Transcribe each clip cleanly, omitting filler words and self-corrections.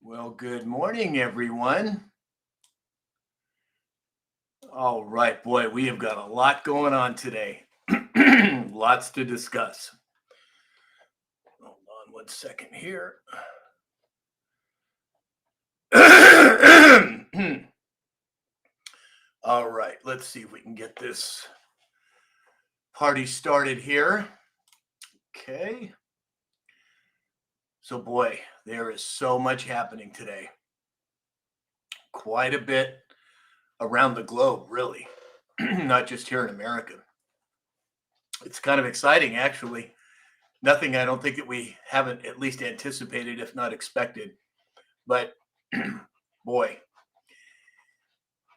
Well, good morning, everyone. All right, boy, we have got a lot going on today. Lots to discuss. Hold on one second here. All right, let's see if we can get this party started here. Okay. So, boy, there is so much happening today. Quite a bit around the globe, really, not just here in America. It's kind of exciting, actually. Nothing I don't think that we haven't at least anticipated, if not expected. But boy,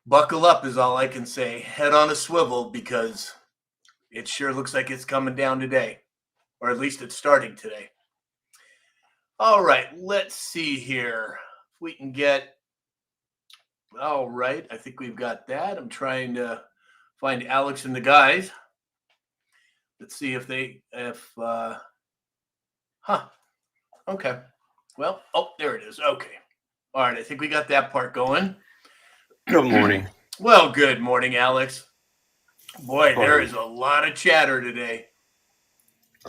buckle up is all I can say. Head on a swivel because it sure looks like it's coming down today, or at least it's starting today. All right, let's see here. If we can get, all right, I think we've got that. I'm trying to find Alex and the guys. Let's see if okay. Well, oh, there it is. Okay. All right, I think we got that part going. Good morning. Well, good morning, Alex. Boy, there is a lot of chatter today.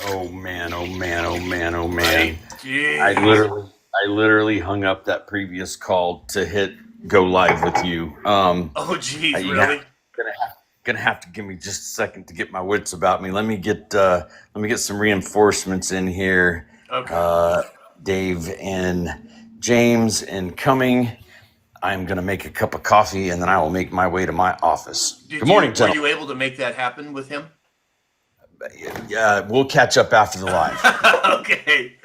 Oh man, oh man, oh man, oh Right? man. I literally hung up that previous call to hit go live with you. Oh, geez, You really? gonna have to give me just a second to get my wits about me. Let me get some reinforcements in here. Okay. Dave and James incoming. I'm gonna make a cup of coffee and then I will make my way to my office. Good morning, Were gentlemen. you able to make that happen with him? Yeah, we'll catch up after the live. Okay.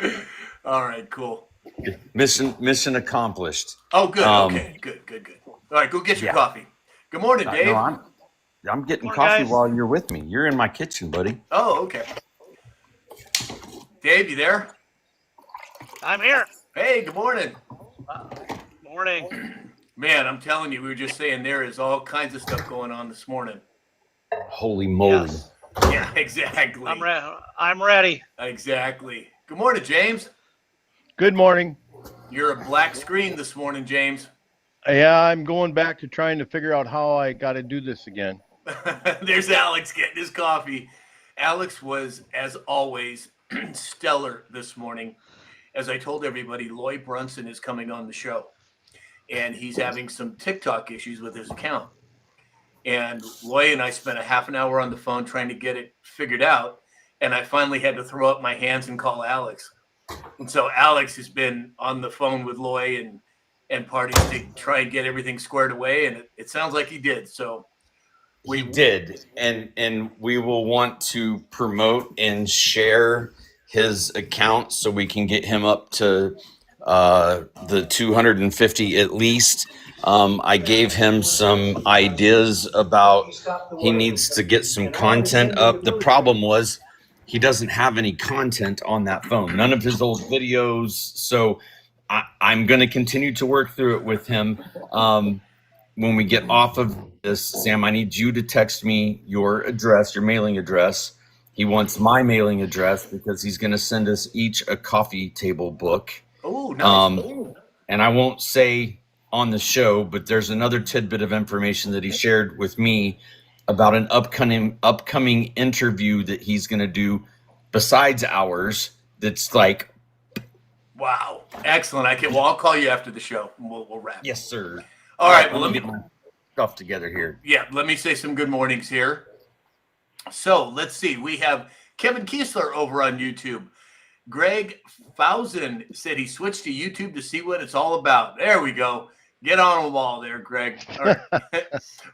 All right, cool. Mission accomplished. Oh, good. Okay, good. All right, go get your coffee. Good morning, Dave. No, I'm getting coffee while you're with me. You're in my kitchen, buddy. Oh, okay. Dave, you there? I'm here. Hey, good morning. Morning. Man, I'm telling you, we were just saying there is all kinds of stuff going on this morning. Holy moly. Yes. Yeah, exactly. I'm ready. Exactly. Good morning, James. Good morning. You're a black screen this morning, James. Yeah, I'm going back to trying to figure out how I got to do this again. There's Alex getting his coffee. Alex was, as always, stellar this morning. As I told everybody, Loy Brunson is coming on the show, and he's having some TikTok issues with his account. And Loy and I spent a half an hour on the phone trying to get it figured out, and I finally had to throw up my hands and call Alex. And so Alex has been on the phone with Loy and parties to try and get everything squared away, and it sounds like he did. So we did, and we will want to promote and share his account so we can get him up to the 250 at least. I gave him some ideas about he needs to get some content up. The problem was he doesn't have any content on that phone, none of his old videos. So I'm going to continue to work through it with him. When we get off of this, Sam, I need you to text me your address, your mailing address. He wants my mailing address because he's going to send us each a coffee table book. Oh, nice. And I won't say on the show, but there's another tidbit of information that he shared with me about an upcoming interview that he's going to do besides ours. That's like, wow, excellent. I'll call you after the show. And we'll wrap. Yes, sir. All right. Well, let me get my stuff together here. Yeah, let me say some good mornings here. So let's see. We have Kevin Kiesler over on YouTube. Greg Fausen said he switched to YouTube to see what it's all about. There we go. Get on the wall there, Greg. All right.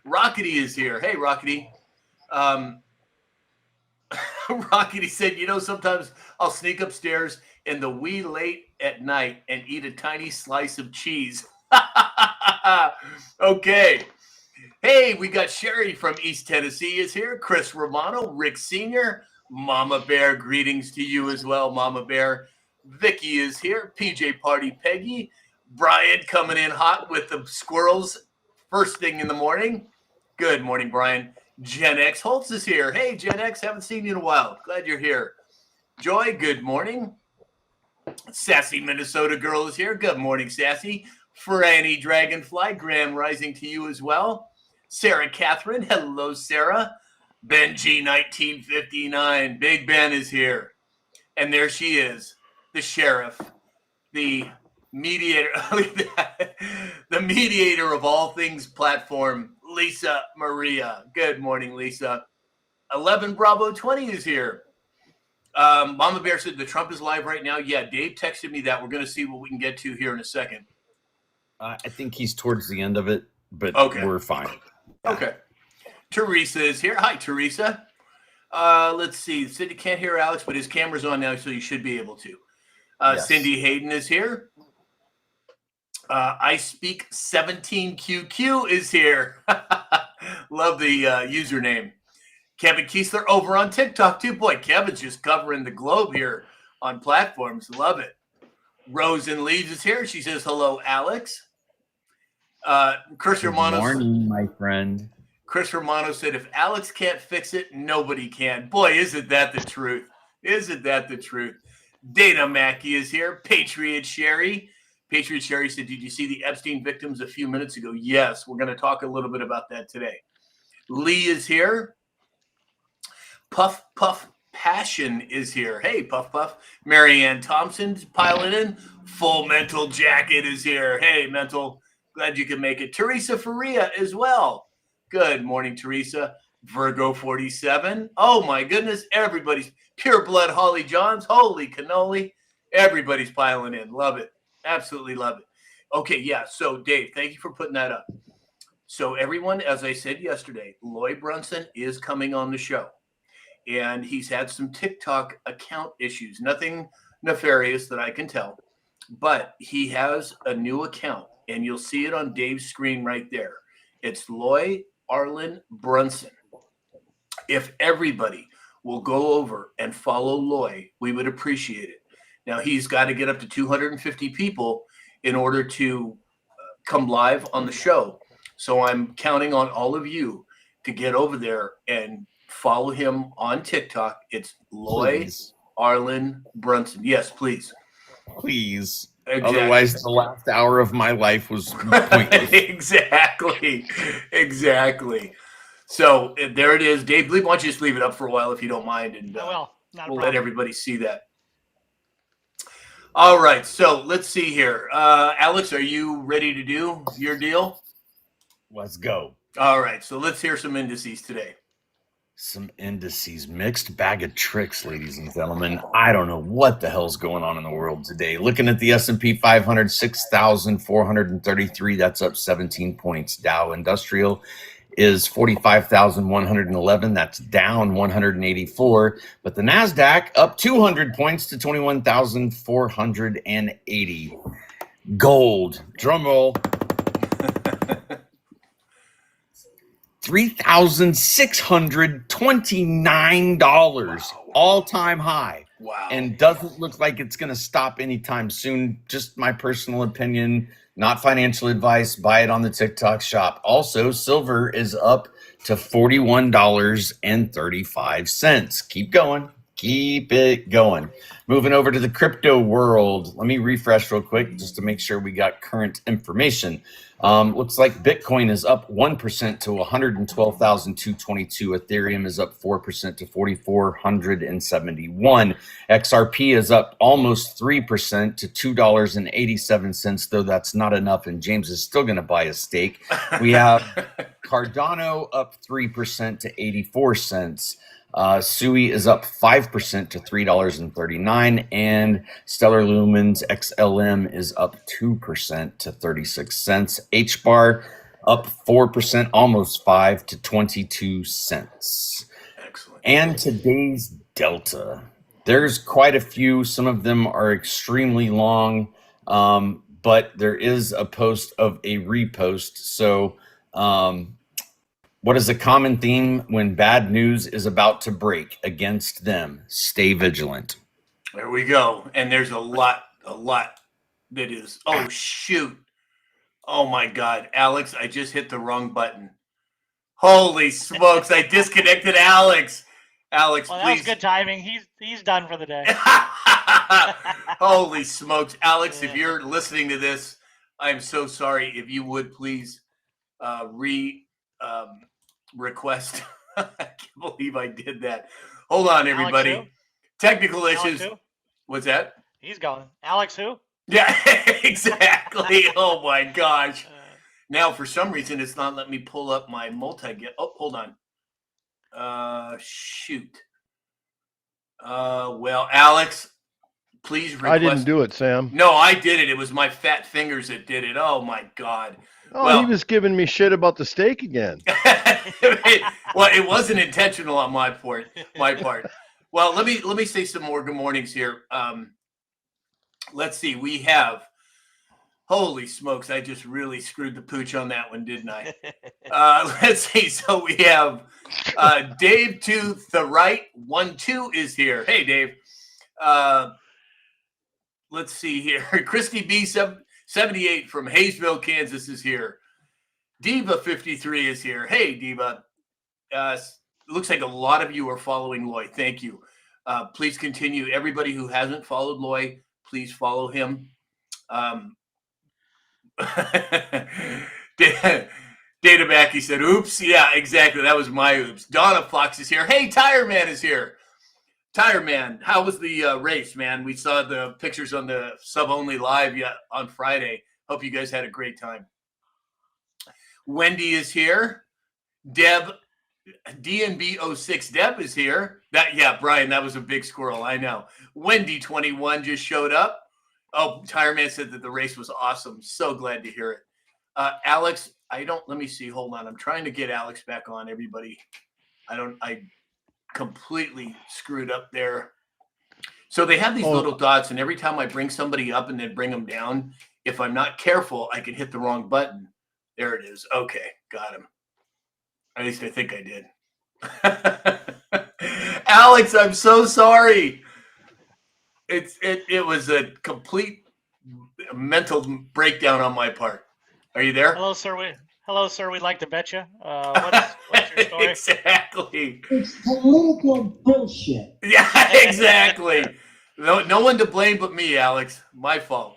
Rockety is here. Hey, Rockety. Rockety said, sometimes I'll sneak upstairs in the wee late at night and eat a tiny slice of cheese. Okay. Hey, we got Sherry from East Tennessee is here. Chris Romano, Rick Sr., Mama Bear, greetings to you as well, Mama Bear. Vicky is here. PJ Party Peggy. Brian coming in hot with the squirrels first thing in the morning. Good morning, Brian. Gen X Holtz is here. Hey, Gen X, haven't seen you in a while. Glad you're here. Joy, good morning. Sassy Minnesota girl is here. Good morning, Sassy. Franny Dragonfly, Grand Rising to you as well. Sarah Catherine, hello, Sarah. Benji 1959, Big Ben is here. And there she is, the sheriff, the mediator, the mediator of all things platform, Lisa Maria. Good morning, Lisa. 11 Bravo 20 is here. Mama Bear said the Trump is live right now. Yeah, Dave texted me that. We're going to see what we can get to here in a second. I think he's towards the end of it, but Okay. We're fine. Okay. Teresa is here. Hi, Teresa. Let's see. Cindy can't hear Alex, but his camera's on now, so you should be able to. Yes. Cindy Hayden is here. I Speak 17QQ is here. Love the username. Kevin Kiesler over on TikTok too. Boy, Kevin's just covering the globe here on platforms. Love it. Rose and Leaves is here. She says, hello, Alex. Chris Romano. Good morning, my friend. Chris Romano said, if Alex can't fix it, nobody can. Boy, isn't that the truth? Isn't that the truth? Dana Mackey is here. Patriot Sherry. Patriot Sherry said, did you see the Epstein victims a few minutes ago? Yes, we're going to talk a little bit about that today. Lee is here. Puff Puff Passion is here. Hey, Puff Puff. Marianne Thompson's piling in. Full Mental Jacket is here. Hey, Mental. Glad you could make it. Teresa Faria as well. Good morning, Teresa. Virgo 47. Oh, my goodness. Everybody's Pure Blood Holly Johns. Holy cannoli. Everybody's piling in. Love it. Absolutely love it. Okay, yeah. So, Dave, thank you for putting that up. So, everyone, as I said yesterday, Lloyd Brunson is coming on the show. And he's had some TikTok account issues. Nothing nefarious that I can tell. But he has a new account. And you'll see it on Dave's screen right there. It's Loy Arlen Brunson. If everybody will go over and follow Loy, we would appreciate it. Now, he's got to get up to 250 people in order to come live on the show. So I'm counting on all of you to get over there and follow him on TikTok. It's Loy Arlen Brunson. Yes, please. Please. Exactly. Otherwise, the last hour of my life was pointless. Exactly. So there it is. Dave, why don't you just leave it up for a while if you don't mind, and Not a we'll let problem. everybody see that. All right. So let's see here. Alex, are you ready to do your deal? Let's go. All right. So let's hear some indices today. Some indices, mixed bag of tricks, ladies and gentlemen. I don't know what the hell's going on in the world today. Looking at the S&P 500, 6,433. That's up 17 points. Dow Industrial is 45,111. That's down 184. But the NASDAQ up 200 points to 21,480. Gold, drum roll. $3,629, all-time high. Wow. And doesn't look like it's going to stop anytime soon. Just my personal opinion, not financial advice. Buy it on the TikTok shop. Also, silver is up to $41.35. Keep going. Keep it going. Moving over to the crypto world. Let me refresh real quick just to make sure we got current information. Looks like Bitcoin is up 1% to 112,222. Ethereum is up 4% to 4,471. XRP is up almost 3% to $2.87, though that's not enough, and James is still going to buy a steak. We have Cardano up 3% to 84 cents. SUI is up 5% to $3.39, and Stellar Lumens XLM is up 2% to 36 cents. HBAR up 4%, almost 5 to 22 cents. Excellent. And today's Delta. There's quite a few. Some of them are extremely long, but there is a post of a repost. So, what is a common theme when bad news is about to break against them? Stay vigilant. There we go. And there's a lot that is. Oh, shoot. Oh, my God. Alex, I just hit the wrong button. Holy smokes. I disconnected Alex. Alex, Well, please. that was good timing. He's done for the day. Holy smokes. Alex, if you're listening to this, I'm so sorry. If you would please request. I can't believe I did that. Hold on, everybody. Alex Technical Alex issues. who? What's that? He's gone. Alex who? Yeah, exactly. Oh my gosh. Now, for some reason, it's not letting me pull up my multi-get. Oh, hold on. Shoot. Well, Alex, please request. I didn't do it, Sam. No, I did it. It was my fat fingers that did it. Oh my God. Oh, Well, he was giving me shit about the steak again. Well, it wasn't intentional on my part. Well, let me say some more good mornings here. Let's see. We have. Holy smokes! I just really screwed the pooch on that one, didn't I? Let's see. So we have Dave to the right. 1-2 is here. Hey, Dave. Let's see here. Christy B 78 from Hayesville, Kansas is here. Diva 53 is here. Hey, Diva. Looks like a lot of you are following Loy. Thank you. Please continue. Everybody who hasn't followed Loy, please follow him. Data back, he said, oops. Yeah, exactly. That was my oops. Donna Fox is here. Hey, Tire Man is here. Tire Man, how was the race, man? We saw the pictures on the sub-only live on Friday. Hope you guys had a great time. Wendy is here. Deb, DNB06 Deb is here. Brian, that was a big squirrel. I know. Wendy 21 just showed up. Oh, Tire Man said that the race was awesome. So glad to hear it. Alex, let me see. Hold on. I'm trying to get Alex back on, everybody. I completely screwed up there. So they have these little dots, and every time I bring somebody up and then bring them down, if I'm not careful, I can hit the wrong button. There it is. Okay, got him. At least I think I did. Alex, I'm so sorry. It was a complete mental breakdown on my part. Are you there? Hello, sir. We'd like to bet you. What's your story? Exactly. It's political bullshit. Yeah, exactly. No one to blame but me, Alex. My fault.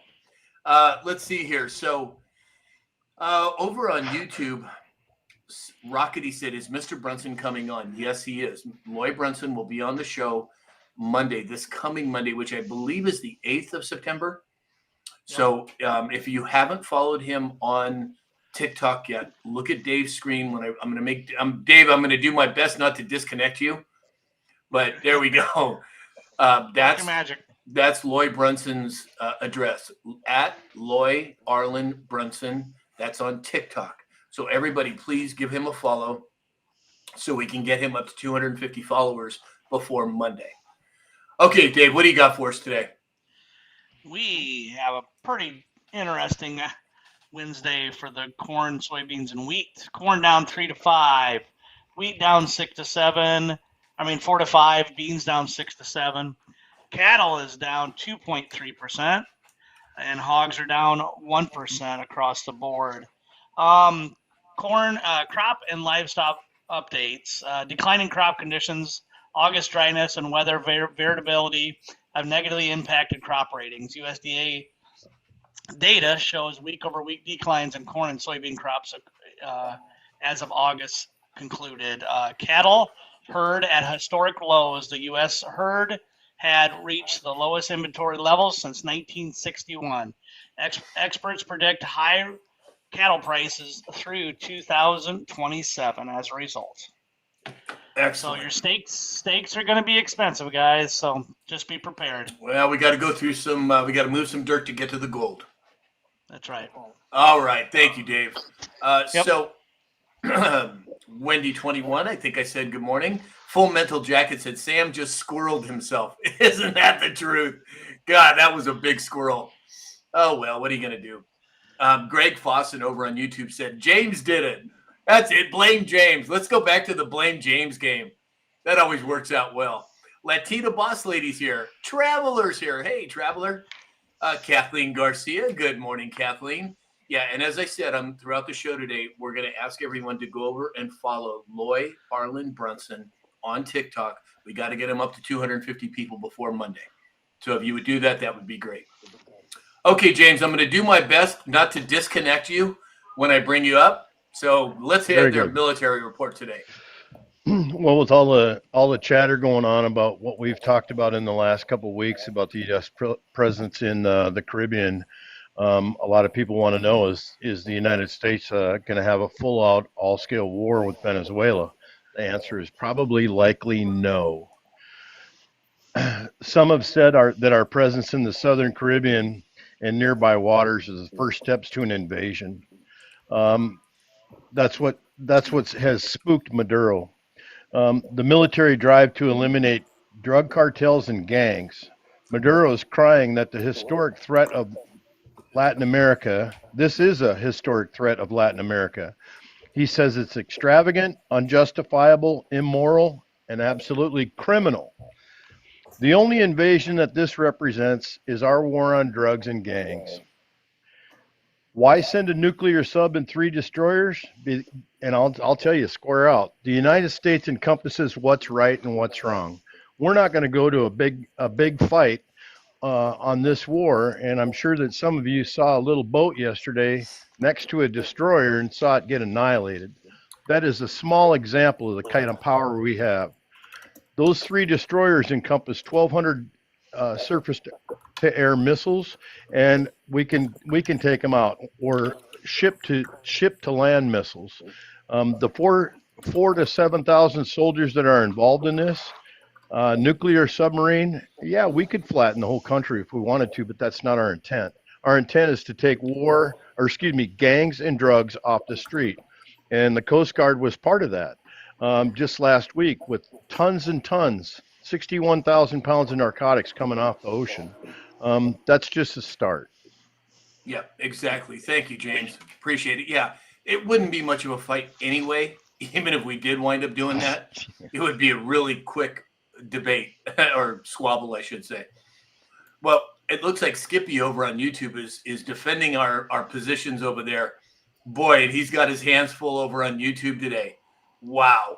Let's see here. So over on YouTube, Rockety said, is Mr. Brunson coming on? Yes, he is. Loy Brunson will be on the show Monday, this coming Monday, which I believe is the 8th of September. So if you haven't followed him on TikTok yet, look at Dave's screen. When Dave, I'm going to do my best not to disconnect you, but there we go. That's magic. That's Loy Brunson's address, at Loy Arlen Brunson. That's on TikTok. So everybody, please give him a follow so we can get him up to 250 followers before Monday. Okay, Dave, what do you got for us today? We have a pretty interesting Wednesday for the corn, soybeans, and wheat. Corn down 3 to 5, wheat down 6 to 7. 4 to 5. Beans down 6 to 7. Cattle is down 2.3%, and hogs are down 1% across the board. Corn, crop, and livestock updates. Declining crop conditions, August dryness, and weather variability have negatively impacted crop ratings. USDA data shows week-over-week declines in corn and soybean crops as of August concluded. Cattle herd at historic lows. The U.S. herd had reached the lowest inventory levels since 1961. Experts predict high cattle prices through 2027 as a result. Excellent. So your steaks are going to be expensive, guys. So just be prepared. Well, we got to go through some. We got to move some dirt to get to the gold. That's right. All right. Thank you, Dave. Yep. So, Wendy 21, I think I said good morning. Full Mental Jacket said, Sam just squirreled himself. Isn't that the truth? God, that was a big squirrel. Oh, well, what are you going to do? Greg Fawcett over on YouTube said, James did it. That's it. Blame James. Let's go back to the blame James game. That always works out well. Latina Boss Lady's here. Traveler's here. Hey, Traveler. Kathleen Garcia. Good morning, Kathleen. Yeah, and as I said, throughout the show today, we're going to ask everyone to go over and follow Loy Arlen Brunson on TikTok. We got to get him up to 250 people before Monday. So if you would do that, that would be great. Okay, James, I'm going to do my best not to disconnect you when I bring you up. So let's Very have their good. military report today. Well, with all the chatter going on about what we've talked about in the last couple of weeks about the U.S. presence in the Caribbean, a lot of people want to know is the United States going to have a full-out, all-scale war with Venezuela? The answer is probably likely no. Some have said that our presence in the southern Caribbean and nearby waters is the first steps to an invasion. That's what has spooked Maduro. The military drive to eliminate drug cartels and gangs. Maduro is crying that the historic threat of Latin America, this is a historic threat of Latin America. He says it's extravagant, unjustifiable, immoral, and absolutely criminal. The only invasion that this represents is our war on drugs and gangs. Why send a nuclear sub and 3 destroyers? And I'll tell you, square out. The United States encompasses what's right and what's wrong. We're not going to go to a big fight on this war, and I'm sure that some of you saw a little boat yesterday next to a destroyer and saw it get annihilated. That is a small example of the kind of power we have. Those 3 destroyers encompass 1,200 surface-to-air missiles, and we can take them out, or ship-to-land missiles. The 4 to 7,000 soldiers that are involved in this, nuclear submarine, yeah, we could flatten the whole country if we wanted to, but that's not our intent. Our intent is to take gangs and drugs off the street, and the Coast Guard was part of that. Just last week with tons and tons, 61,000 pounds of narcotics coming off the ocean. That's just a start. Yeah, exactly. Thank you, James. Appreciate it. Yeah, it wouldn't be much of a fight anyway. Even if we did wind up doing that, it would be a really quick debate or squabble, I should say. Well, it looks like Skippy over on YouTube is defending our positions over there. Boy, and he's got his hands full over on YouTube today. Wow.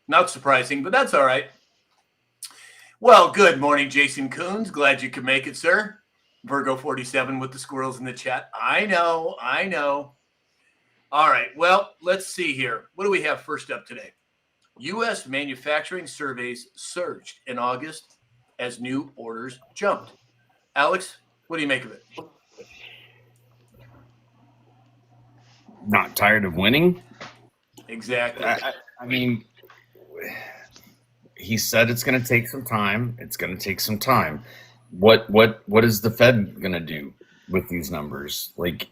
Not surprising, but that's all right. Well, good morning, Jason Coons. Glad you could make it, sir. Virgo 47 with the squirrels in the chat. I know. All right. Well, let's see here. What do we have first up today? U.S. manufacturing surveys surged in August as new orders jumped. Alex, what do you make of it? Not tired of winning? Exactly. I mean, he said it's going to take some time. It's going to take some time. What is the Fed going to do with these numbers? Like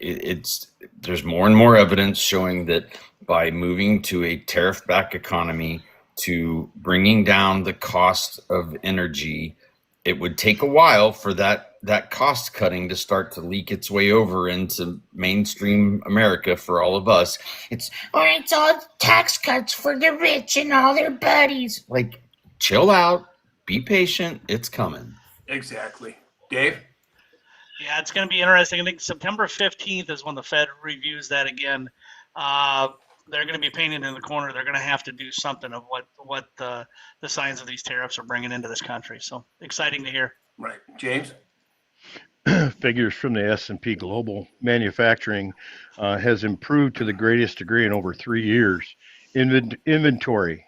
there's more and more evidence showing that by moving to a tariff-backed economy, to bringing down the cost of energy, it would take a while for that cost cutting to start to leak its way over into mainstream America for all of us. It's all tax cuts for the rich and all their buddies. Like, chill out, be patient, it's coming. Exactly. Dave? Yeah, it's going to be interesting. I think September 15th is when the Fed reviews that again. They're going to be painted in the corner. They're going to have to do something of what the signs of these tariffs are bringing into this country. So exciting to hear. Right. James? Figures from the S&P Global manufacturing has improved to the greatest degree in over 3 years. Inventory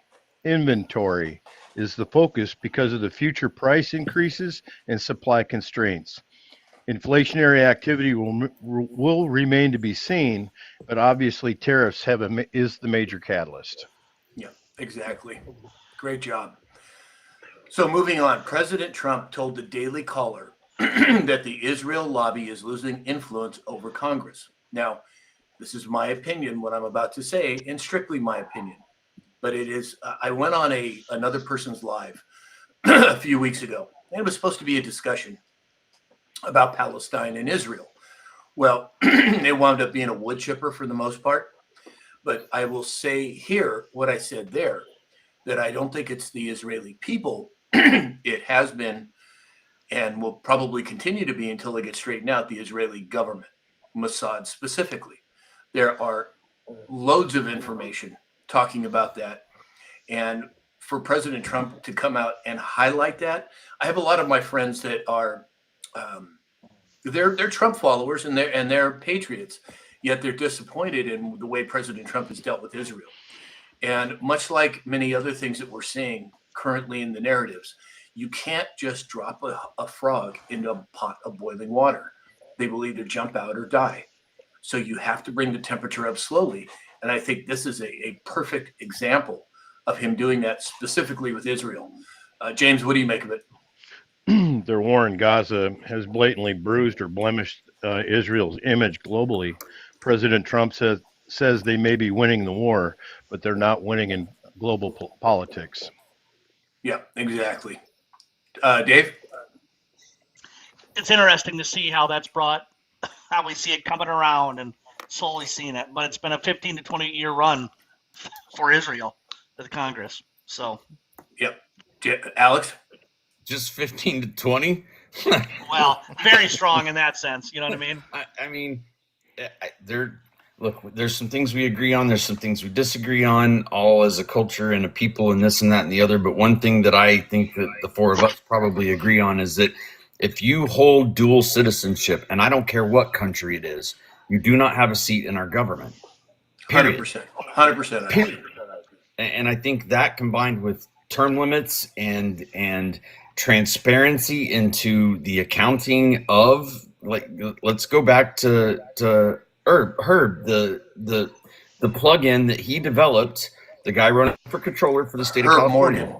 is the focus because of the future price increases and supply constraints. Inflationary activity will remain to be seen, but obviously tariffs is the major catalyst. Yeah, exactly. Great job. So moving on, President Trump told the Daily Caller that the Israel lobby is losing influence over Congress. Now, this is my opinion, what I'm about to say, and strictly my opinion. But it is, I went on another person's live a few weeks ago, and it was supposed to be a discussion about Palestine and Israel. Well, it wound up being a wood chipper for the most part. But I will say here what I said there, that I don't think it's the Israeli people. It has been and will probably continue to be until they get straightened out, the Israeli government, Mossad specifically. There are loads of information talking about that. And for President Trump to come out and highlight that, I have a lot of my friends that are they're Trump followers and they're patriots, yet they're disappointed in the way President Trump has dealt with Israel. And much like many other things that we're seeing currently in the narratives, you can't just drop a frog into a pot of boiling water. They will either jump out or die. So you have to bring the temperature up slowly. And I think this is a perfect example of him doing that specifically with Israel. James, what do you make of it? Their war in Gaza has blatantly bruised or blemished Israel's image globally. President Trump says they may be winning the war, but they're not winning in global politics. Yeah, exactly. Dave? It's interesting to see how we see it coming around and slowly seeing it. But it's been a 15 to 20 year run for Israel to the Congress. So, Yep. Alex? Just 15 to 20. well, very strong in that sense. You know what I mean? I mean, there's some things we agree on. There's some things we disagree on, all as a culture and a people and this and that and the other. But one thing that I think that the four of us probably agree on is that if you hold dual citizenship, and I don't care what country it is, you do not have a seat in our government. Period. 100%. 100%. Period. And I think that combined with term limits and transparency into the accounting of, like, let's go back to Herb, the plugin that he developed, the guy running for controller for the state of California.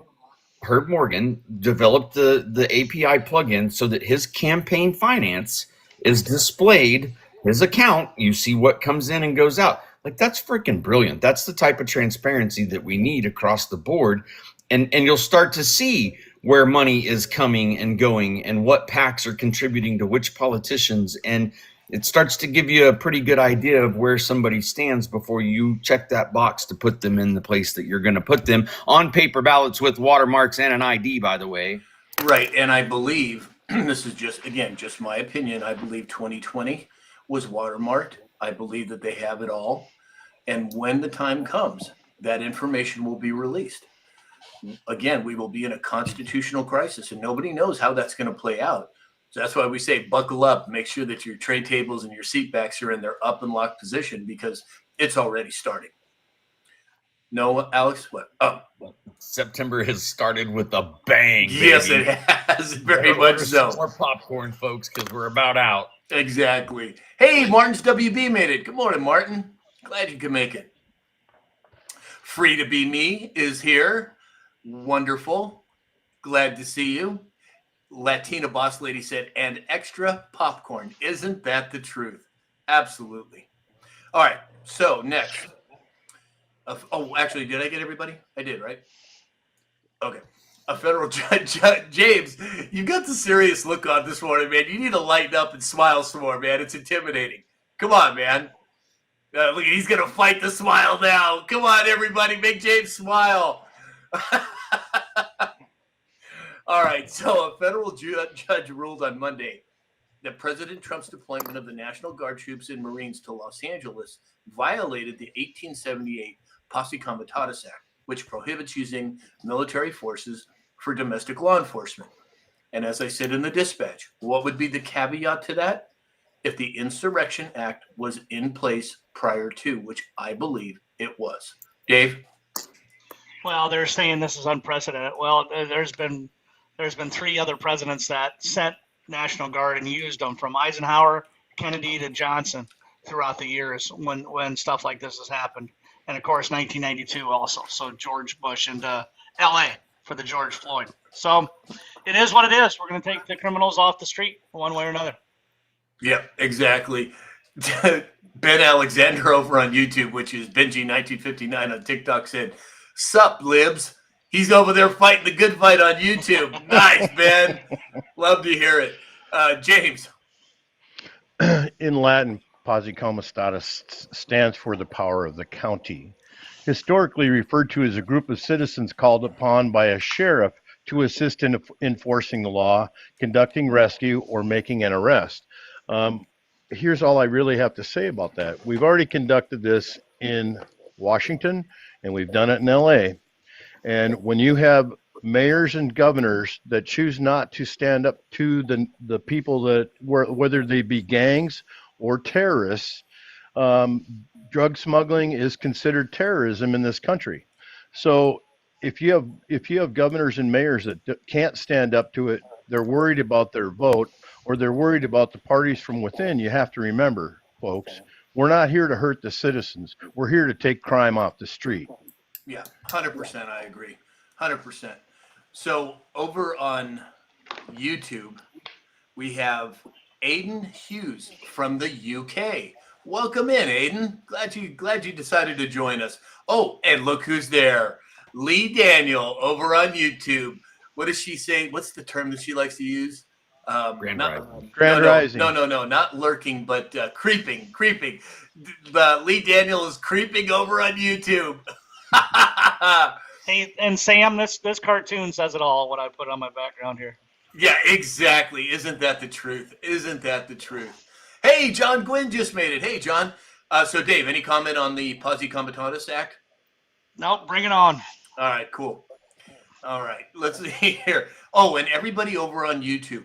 Herb Morgan developed the API plugin so that his campaign finance is displayed, his account, you see what comes in and goes out. Like, that's freaking brilliant. That's the type of transparency that we need across the board. And you'll start to see where money is coming and going and what PACs are contributing to which politicians. And it starts to give you a pretty good idea of where somebody stands before you check that box to put them in the place that you're going to put them on paper ballots with watermarks and an ID, by the way. Right. And I believe, this is just my opinion, I believe 2020 was watermarked. I believe that they have it all. And when the time comes, that information will be released. Again, we will be in a constitutional crisis and nobody knows how that's going to play out. So that's why we say buckle up, make sure that your tray tables and your seat backs are in their up and locked position because it's already starting. No, Alex, what? Oh, September has started with a bang. Baby. Yes, it has. Very much so. More popcorn, folks, because we're about out. Exactly. Hey, Martin's WB made it. Good morning, Martin. Glad you could make it. Free to be me is here. Wonderful. Glad to see you. Latina boss lady said, and extra popcorn. Isn't that the truth? Absolutely. All right. So next. Actually, did I get everybody? I did, right? Okay. A federal judge, James, you got the serious look on this morning, man. You need to lighten up and smile some more, man. It's intimidating. Come on, man. Look, he's going to fight the smile now. Come on, everybody. Make James smile. All right. So a federal judge ruled on Monday that President Trump's deployment of the National Guard troops and Marines to Los Angeles violated the 1878 Posse Comitatus Act, which prohibits using military forces for domestic law enforcement. And as I said in the dispatch, what would be the caveat to that? If the Insurrection Act was in place prior to, which I believe it was. Dave? Well, they're saying this is unprecedented. Well, there's been three other presidents that sent National Guard and used them, from Eisenhower, Kennedy to Johnson, throughout the years when stuff like this has happened. And of course, 1992 also. So George Bush and LA for the George Floyd. So it is what it is. We're going to take the criminals off the street one way or another. Yeah, exactly. Ben Alexander over on YouTube, which is Benji1959 on TikTok, said, "Sup, libs." He's over there fighting the good fight on YouTube. Nice, Ben. Love to hear it. James. In Latin, Posse Comitatus stands for the power of the county. Historically referred to as a group of citizens called upon by a sheriff to assist in enforcing the law, conducting rescue, or making an arrest. Here's all I really have to say about that. We've already conducted this in Washington, and we've done it in LA. And when you have mayors and governors that choose not to stand up to the people that whether they be gangs or terrorists. Drug smuggling is considered terrorism in this country. So if you have governors and mayors that can't stand up to it, they're worried about their vote, or they're worried about the parties from within. You have to remember, folks, we're not here to hurt the citizens. We're here to take crime off the street. Yeah, 100%. I agree. 100%. So over on YouTube, we have Aiden Hughes from the UK. Welcome in, Aiden. Glad you decided to join us. Oh, and look who's there. Lee Daniel over on YouTube. What does she say? What's the term that she likes to use? Grand Rising. No, not lurking, but creeping. Lee Daniel is creeping over on YouTube. Hey, and Sam, this cartoon says it all. What I put on my background here. Yeah, exactly. Isn't that the truth? Hey, John Gwynn just made it. Hey, John. So, Dave, any comment on the Posse Comitatus Act? Nope, bring it on. All right, cool. All right, let's see here. Oh, and everybody over on YouTube,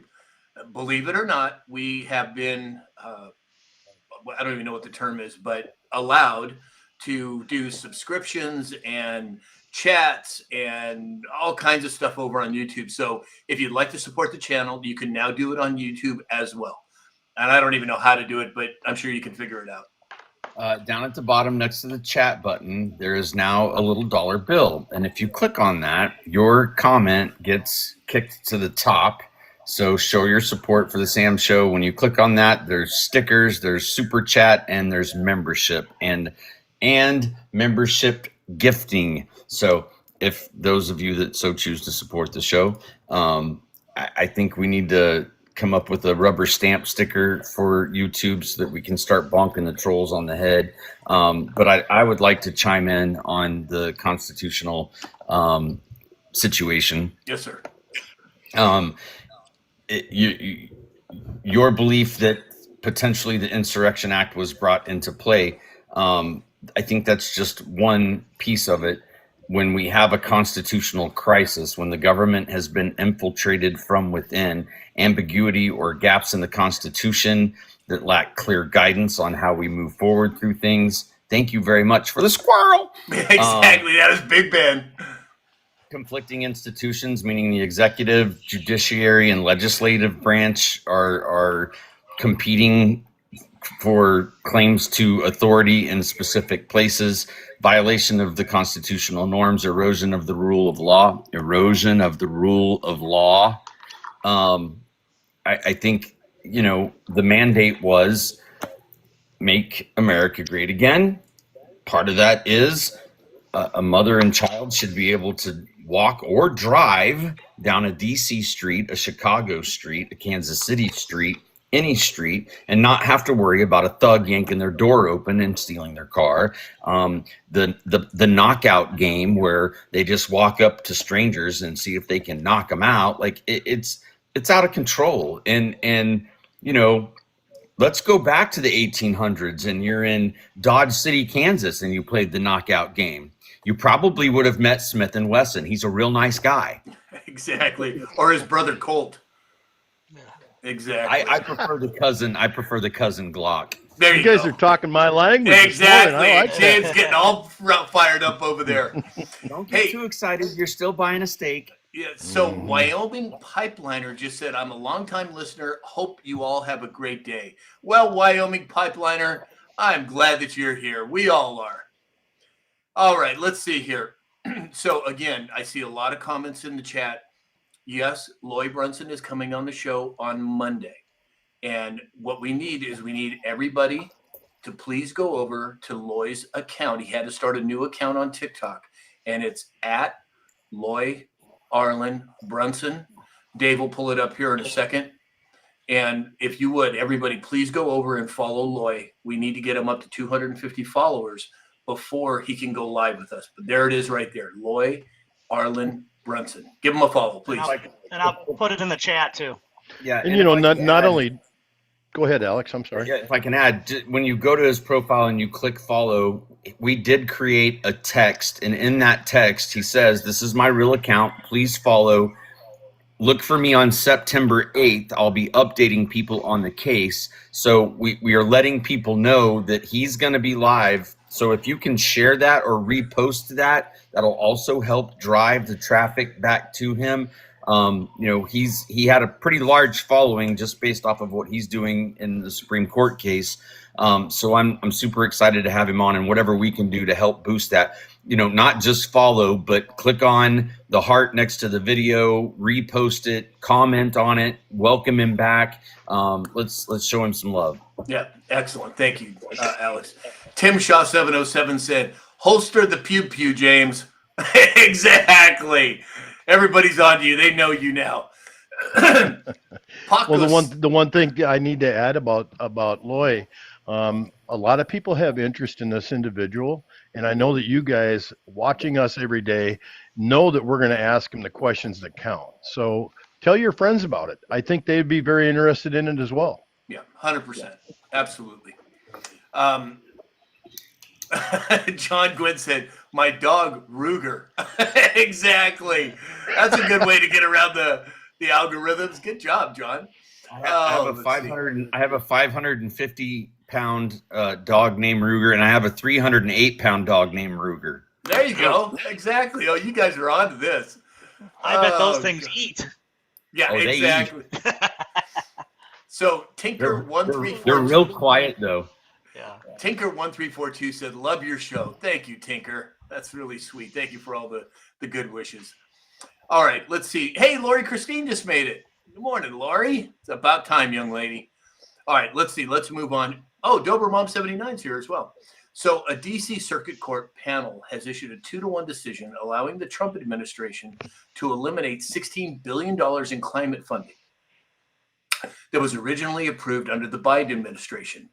believe it or not, we have been, I don't even know what the term is, but allowed to do subscriptions and chats and all kinds of stuff over on YouTube. So if you'd like to support the channel, you can now do it on YouTube as well. And I don't even know how to do it, but I'm sure you can figure it out. Down at the bottom next to the chat button, there is now a little dollar bill. And if you click on that, your comment gets kicked to the top. So show your support for the Sam Show. When you click on that, there's stickers, there's super chat, and there's membership and membership gifting. So if those of you that so choose to support the show, I think we need to come up with a rubber stamp sticker for YouTube so that we can start bonking the trolls on the head. But I would like to chime in on the constitutional situation. Yes, sir. Your belief that potentially the Insurrection Act was brought into play, I think that's just one piece of it. When we have a constitutional crisis, when the government has been infiltrated from within, ambiguity or gaps in the Constitution that lack clear guidance on how we move forward through things. Thank you very much for the squirrel. Exactly. That is Big Ben. Conflicting institutions, meaning the executive, judiciary, and legislative branch are competing for claims to authority in specific places, violation of the constitutional norms, erosion of the rule of law. I think, the mandate was make America great again. Part of that is a mother and child should be able to walk or drive down a DC street, a Chicago street, a Kansas City street, any street, and not have to worry about a thug yanking their door open and stealing their car. The knockout game where they just walk up to strangers and see if they can knock them out. Like it's out of control. And let's go back to the 1800s and you're in Dodge City, Kansas, and you played the knockout game. You probably would have met Smith & Wesson. He's a real nice guy. Exactly. Or his brother Colt. Exactly. I prefer the cousin. I prefer the cousin Glock. There you guys go. are talking my language. Exactly. I like James getting all fired up over there. Don't get too excited. You're still buying a steak. Yeah. So Wyoming Pipeliner just said, I'm a longtime listener. Hope you all have a great day. Well, Wyoming Pipeliner, I'm glad that you're here. We all are. All right. Let's see here. So again, I see a lot of comments in the chat. Yes, Loy Brunson is coming on the show on Monday. And what we need is everybody to please go over to Loy's account. He had to start a new account on TikTok, and it's at Loy Arlen Brunson. Dave will pull it up here in a second. And if you would, everybody, please go over and follow Loy. We need to get him up to 250 followers before he can go live with us. But there it is right there, Loy Arlen Brunson. Give him a follow, please. And I'll put it in the chat too. Yeah, and not only Go ahead, Alex. I'm sorry. Yeah, if I can add, when you go to his profile and you click follow, we did create a text, and in that text, he says, "This is my real account. Please follow. Look for me on September 8th. I'll be updating people on the case." So we are letting people know that he's going to be live. So if you can share that or repost that, that'll also help drive the traffic back to him. He had a pretty large following just based off of what he's doing in the Supreme Court case. So I'm super excited to have him on, and whatever we can do to help boost that. Not just follow, but click on the heart next to the video, repost it, comment on it, welcome him back. Let's show him some love. Yeah, excellent. Thank you, Alex. Tim Shaw 707 said, "Holster the pew, James." Exactly. Everybody's on you. They know you now. Well, the one thing I need to add about Loy, a lot of people have interest in this individual, and I know that you guys watching us every day know that we're going to ask him the questions that count. So tell your friends about it. I think they'd be very interested in it as well. Yeah, 100%. Absolutely. John Gwynn said, "My dog Ruger." Exactly. That's a good way to get around the algorithms. Good job, John. I have a 550-pound dog named Ruger, and I have a 308-pound dog named Ruger. There you go. Exactly. Oh, you guys are on to this. I bet those things eat. Yeah, exactly. So Tinker 1342. They're real quiet though. Yeah. Tinker 1342 said, "Love your show." Thank you, Tinker. That's really sweet. Thank you for all the good wishes. All right, let's see. Hey, Lori Christine just made it. Good morning, Lori. It's about time, young lady. All right, let's see. Let's move on. Oh, Dober Mom 79 is here as well. So a D.C. Circuit Court panel has issued a 2-1 decision allowing the Trump administration to eliminate $16 billion in climate funding that was originally approved under the Biden administration.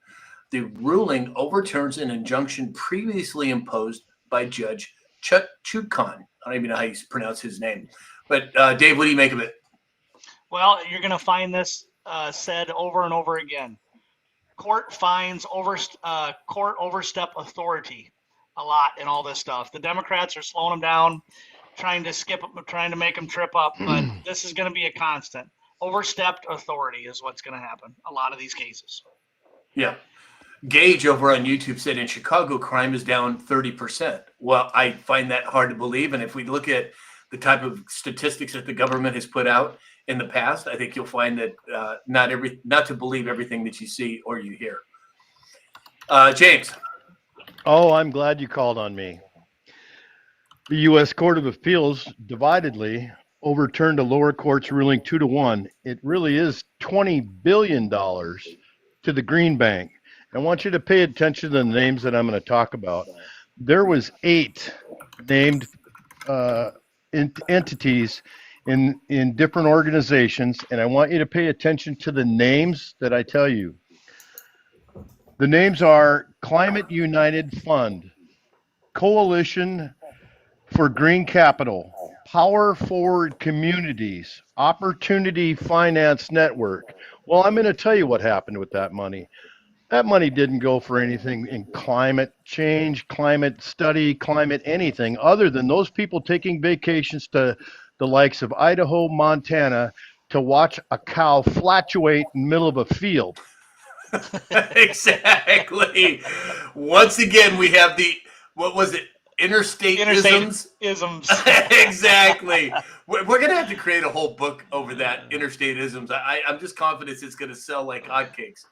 The ruling overturns an injunction previously imposed by Judge Chutkan. I don't even know how you pronounce his name. But Dave, what do you make of it? Well, you're going to find this said over and over again. Court finds court overstep authority a lot in all this stuff. The Democrats are slowing them down, trying to make them trip up. But this is going to be a constant. Overstepped authority is what's going to happen. A lot of these cases. Yeah. Gage over on YouTube said in Chicago, crime is down 30%. Well, I find that hard to believe. And if we look at the type of statistics that the government has put out in the past, I think you'll find that not to believe everything that you see or you hear. James. Oh, I'm glad you called on me. The U.S. Court of Appeals dividedly overturned a lower court's ruling 2-1. It really is $20 billion to the Green Bank. I want you to pay attention to the names that I'm going to talk about. There was 8 named entities in different organizations, and I want you to pay attention to the names that I tell you. The names are Climate United Fund, Coalition for Green Capital, Power Forward Communities, Opportunity Finance Network. Well, I'm going to tell you what happened with that money. That money didn't go for anything in climate change, climate study, climate anything, other than those people taking vacations to the likes of Idaho, Montana, to watch a cow flatulate in the middle of a field. Exactly. Once again, we have what was it? Interstate isms. Exactly. We're going to have to create a whole book over that, interstate isms. I'm just confident it's going to sell like hotcakes.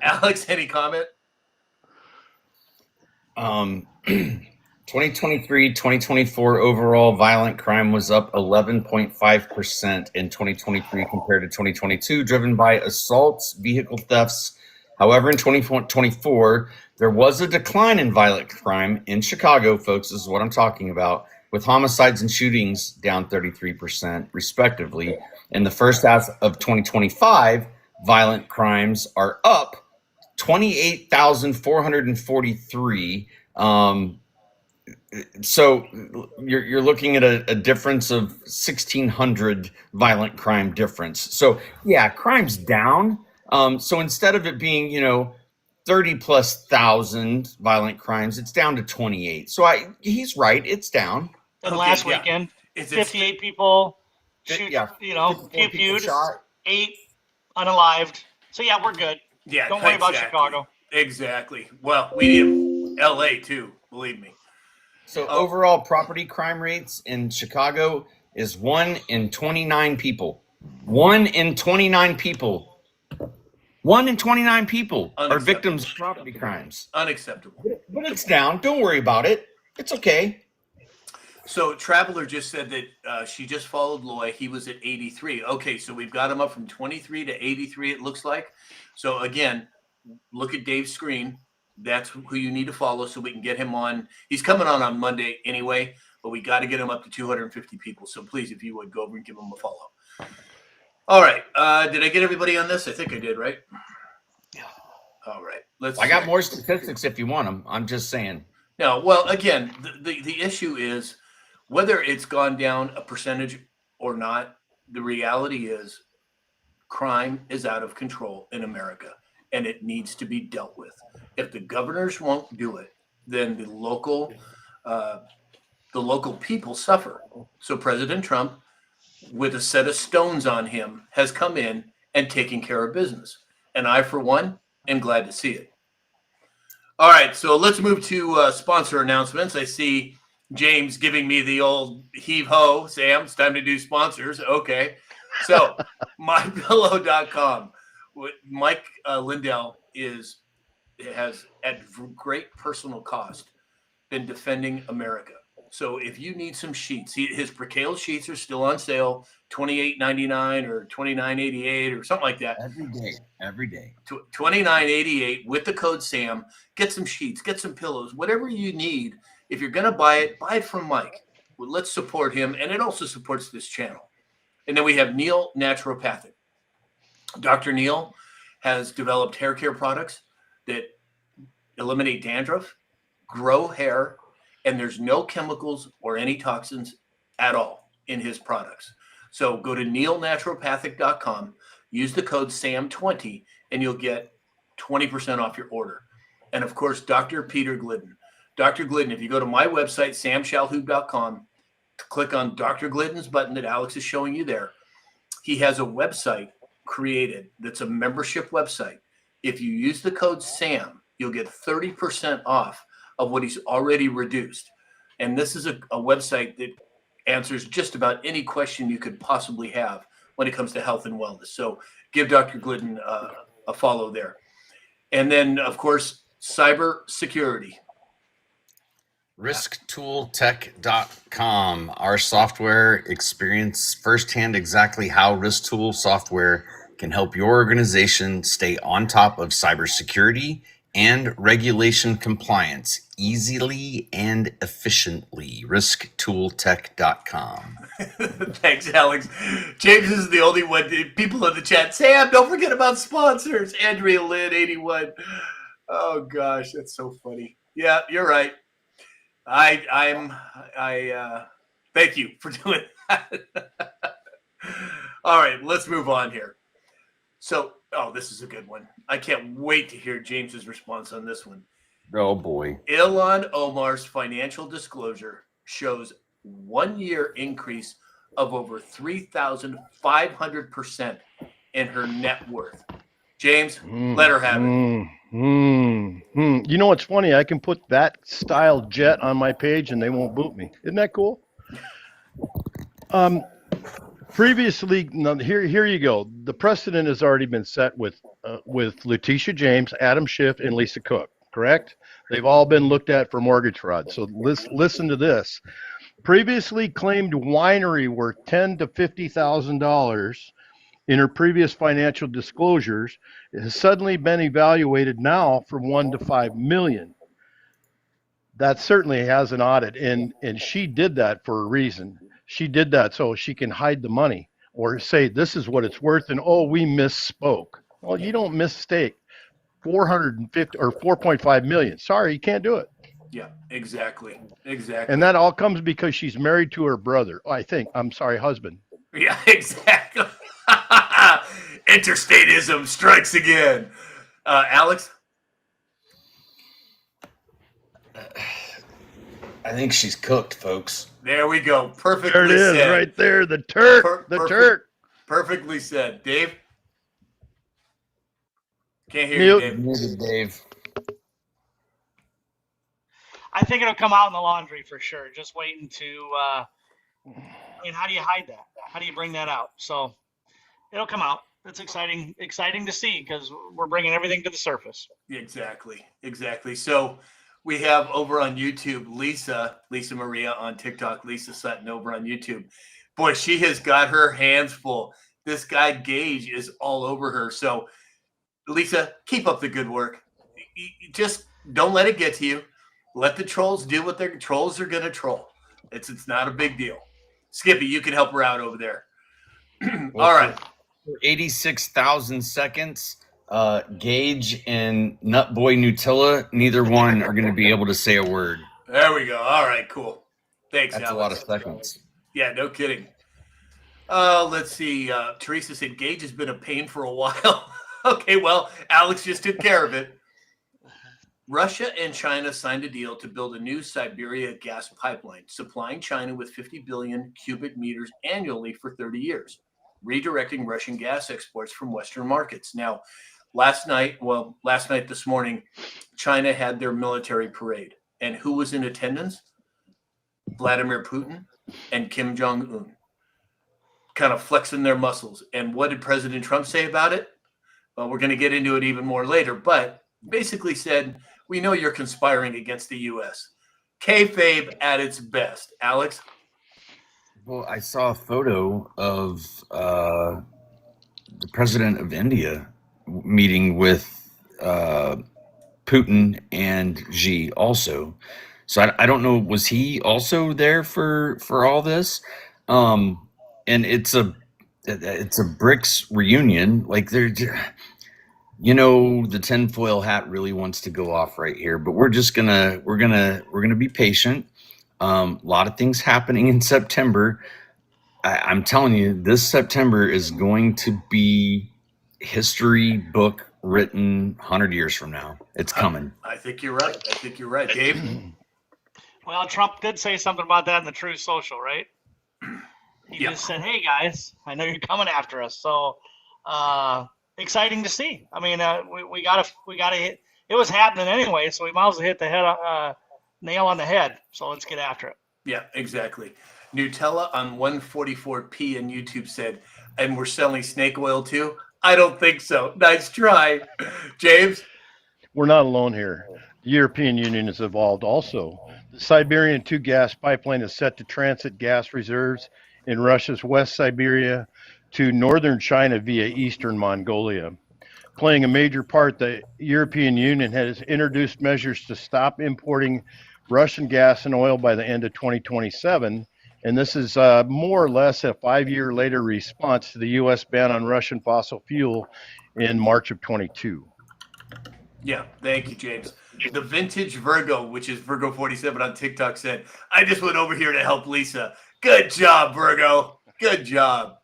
Alex, any comment? 2023, 2024 overall violent crime was up 11.5% in 2023 compared to 2022, driven by assaults, vehicle thefts. However, in 2024, there was a decline in violent crime in Chicago, folks. This is what I'm talking about, with homicides and shootings down 33%, respectively. In the first half of 2025, violent crimes are up 28,443. So you're looking at a difference of 1,600 violent crime difference. So yeah, crime's down. So instead of it being, 30,000+ violent crimes, it's down to 28. So he's right. It's down. And Okay, last yeah. weekend, It's 58 people shoot, Yeah. 54 people feud, shot. 8 unalived. So yeah, we're good. yeah. Don't worry about exactly. Chicago. Exactly. Well, we need L.A. too. Believe me. So overall property crime rates in Chicago is 1 in 29 people. 1 in 29 people. 1 in 29 people are Unacceptable. victims of property crimes. Unacceptable. But it's down. Don't worry about it. It's okay. So Traveler just said that she just followed Loy. He was at 83. Okay, so we've got him up from 23 to 83, it looks like. So again, look at Dave's screen. That's who you need to follow so we can get him on. He's coming on Monday anyway, but we got to get him up to 250 people. So please, if you would, go over and give him a follow. All right. Did I get everybody on this? I think I did, right? All right. I got more statistics if you want them. I'm just saying. No, well, again, the issue is whether it's gone down a percentage or not, the reality is crime is out of control in America, and it needs to be dealt with. If the governors won't do it, then the local people suffer. So President Trump, with a set of stones on him, has come in and taken care of business. And I, for one, am glad to see it. All right, so let's move to sponsor announcements. I see James giving me the old heave-ho. Sam, it's time to do sponsors. Okay. So mypillow.com. Mike Lindell has, at great personal cost, been defending America. So if you need some sheets, his Percale sheets are still on sale, $28.99 or $29.88 or something like that. Every day. $29.88 with the code SAM. Get some sheets, get some pillows, whatever you need. If you're going to buy it from Mike. Well, let's support him, and it also supports this channel. And then we have Neil Naturopathic. Dr. Neil has developed hair care products that eliminate dandruff, grow hair, and there's no chemicals or any toxins at all in his products. So go to neilnaturopathic.com, use the code SAM20, and you'll get 20% off your order. And of course, Dr. Peter Glidden. Dr. Glidden, if you go to my website, samshalhoub.com, click on Dr. Glidden's button that Alex is showing you there. He has a website created that's a membership website. If you use the code SAM, you'll get 30% off of what he's already reduced. And this is a website that answers just about any question you could possibly have when it comes to health and wellness. So give Dr. Glidden a follow there. And then, of course, cybersecurity. RiskToolTech.com. Our software experience firsthand exactly how RiskTool software can help your organization stay on top of cybersecurity and regulation compliance easily and efficiently. RiskToolTech.com. Thanks, Alex. James is the only one. People in the chat, Sam, don't forget about sponsors. Andrea Lynn, 81. Oh gosh, that's so funny. Yeah, you're right. I thank you for doing that. All right, let's move on here. So, this is a good one. I can't wait to hear James's response on this one. Oh boy. Ilhan Omar's financial disclosure shows 1 year increase of over 3,500% in her net worth. James, let her have it. You know what's funny? I can put that style jet on my page and they won't boot me. Isn't that cool? Previously, here you go. The precedent has already been set with Letitia James, Adam Schiff, and Lisa Cook. Correct? They've all been looked at for mortgage fraud. So listen to this. Previously claimed winery worth $10,000 to $50,000 in her previous financial disclosures has suddenly been evaluated now from $1 to $5 million. That certainly has an audit, and she did that for a reason. She did that so she can hide the money or say this is what it's worth, and we misspoke. Well, you don't mistake 450 or 4.5 million. Sorry, you can't do it. Yeah, exactly. And that all comes because she's married to her brother. I'm sorry, husband. Yeah, exactly. Interstatism strikes again. Alex? I think she's cooked, folks. There we go. Perfectly There it is, said. right there. The Turk. Turk. Perfectly said. Dave? Can't hear Mute. you, Dave. Muted, Dave. I think it'll come out in the laundry for sure. Just waiting to. I mean, how do you hide that? How do you bring that out? So it'll come out. It's exciting to see because we're bringing everything to the surface. Exactly. So we have over on YouTube Lisa Maria on TikTok, Lisa Sutton over on YouTube. Boy, she has got her hands full. This guy Gage is all over her. So Lisa, keep up the good work. Just don't let it get to you. Let the trolls do what their trolls are going to troll. It's not a big deal. Skippy, you can help her out over there. All right. For 86,000 seconds, Gage and Nutboy Nutella, neither one are going to be able to say a word. There we go. All right, cool. Thanks, That's Alex. a lot of seconds. Yeah, no kidding. Let's see. Teresa said Gage has been a pain for a while. Okay, well, Alex just took care of it. Russia and China signed a deal to build a new Siberia gas pipeline, supplying China with 50 billion cubic meters annually for 30 years, redirecting Russian gas exports from Western markets. Now, this morning, China had their military parade. And who was in attendance? Vladimir Putin and Kim Jong-un, kind of flexing their muscles. And what did President Trump say about it? Well, we're going to get into it even more later, but basically said, we know you're conspiring against the U.S. Kayfabe at its best. Alex? Well, I saw a photo of the president of India meeting with Putin and Xi also. So I don't know, was he also there for all this? And it's a BRICS reunion. Like they're, the tinfoil hat really wants to go off right here, but we're gonna be patient. A lot of things happening in September. I'm telling you, this September is going to be history book written 100 years from now. It's coming. I think you're right. Dave? Well, Trump did say something about that in the Truth Social, right? He just said, "Hey guys, I know you're coming after us." So exciting to see. I mean, we gotta hit. It was happening anyway, so we might as well hit the nail on the head. So let's get after it. Yeah, exactly. Nutella on 144p on YouTube said, and we're selling snake oil too? I don't think so. Nice try. James? We're not alone here. The European Union has evolved also. The Siberian 2 gas pipeline is set to transit gas reserves in Russia's West Siberia to northern China via eastern Mongolia. Playing a major part, the European Union has introduced measures to stop importing Russian gas and oil by the end of 2027. And this is more or less a 5-year later response to the U.S. ban on Russian fossil fuel in March of 22. Yeah, thank you, James. The Vintage Virgo, which is Virgo47 on TikTok, said, I just went over here to help Lisa. Good job, Virgo. Good job.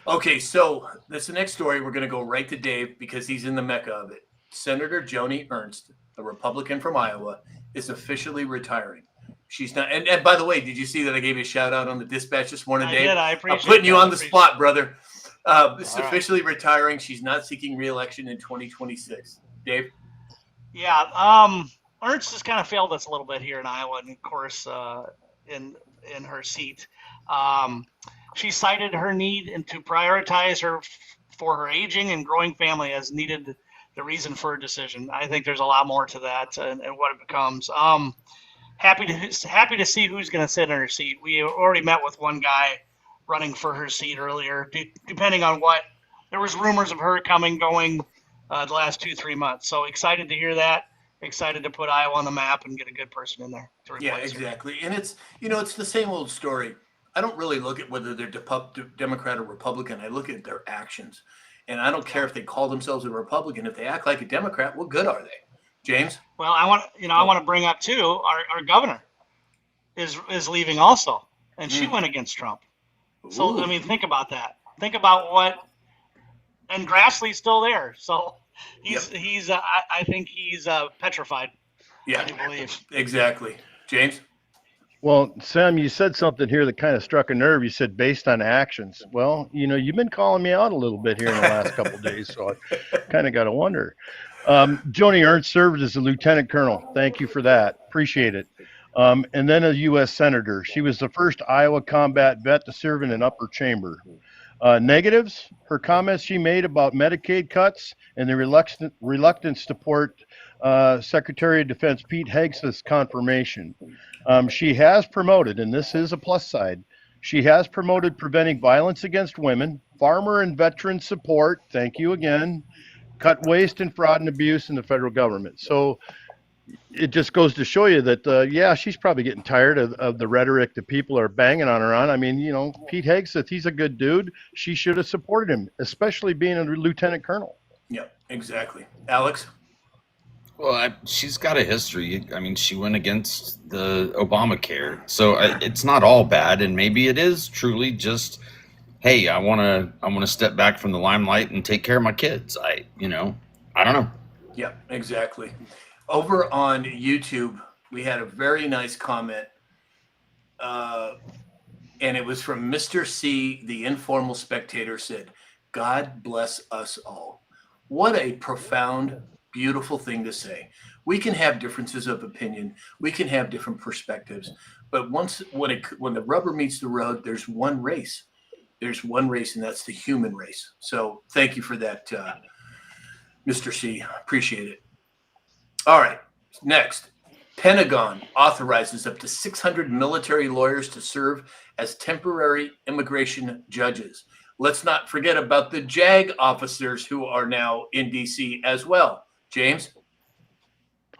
Okay, so that's the next story. We're going to go right to Dave because he's in the mecca of it. Senator Joni Ernst, a Republican from Iowa, is officially retiring. She's not, and by the way, did you see that I gave you a shout out on the dispatch this morning, Dave? I appreciate I'm putting you on the spot, brother. It's All officially retiring. She's not seeking re-election in 2026. Dave? Yeah, Ernst has kind of failed us a little bit here in Iowa, and of course, in her seat, she cited her need and to prioritize for her aging and growing family as needed the reason for her decision. I think there's a lot more to that and what it becomes. Happy to see who's going to sit in her seat. We already met with one guy running for her seat earlier. Depending on what, there was rumors of her coming, going the last 2-3 months. So excited to hear that. Excited to put Iowa on the map and get a good person in there to replace her. Exactly. And it's the same old story. I don't really look at whether they're Democrat or Republican. I look at their actions. And I don't care if they call themselves a Republican. If they act like a Democrat, what good are they? James? Well, I want to bring up too, our governor is leaving also, and she went against Trump. So Ooh. I mean, think about that. Think about what And Grassley's still there, so Yep. I think he's petrified. Yeah, I do believe. exactly. James? Well, Sam, you said something here that kind of struck a nerve. You said based on actions. Well, you've been calling me out a little bit here in the last couple of days, so I kind of got to wonder. Joni Ernst served as a lieutenant colonel. Thank you for that. Appreciate it. And then a U.S. senator. She was the first Iowa combat vet to serve in an upper chamber. Negatives, her comments she made about Medicaid cuts and the reluctance to support Secretary of Defense Pete Hegseth's confirmation. She has promoted, and this is a plus side, she has promoted preventing violence against women, farmer and veteran support, thank you again, cut waste and fraud and abuse in the federal government. So it just goes to show you that, yeah, she's probably getting tired of the rhetoric that people are banging on her on. I mean, Pete Hegseth, he's a good dude. She should have supported him, especially being a lieutenant colonel. Yeah, exactly. Alex? Well, she's got a history. I mean, she went against the Obamacare, so it's not all bad. And maybe it is truly just, hey, I want to step back from the limelight and take care of my kids. I don't know. Yeah, exactly. Over on YouTube, we had a very nice comment, and it was from Mr. C, the informal spectator, said, "God bless us all." What a profound, beautiful thing to say. We can have differences of opinion. We can have different perspectives. But when the rubber meets the road, there's one race. There's one race, and that's the human race. So thank you for that, Mr. C. Appreciate it. All right. Next, Pentagon authorizes up to 600 military lawyers to serve as temporary immigration judges. Let's not forget about the JAG officers who are now in D.C. as well. James?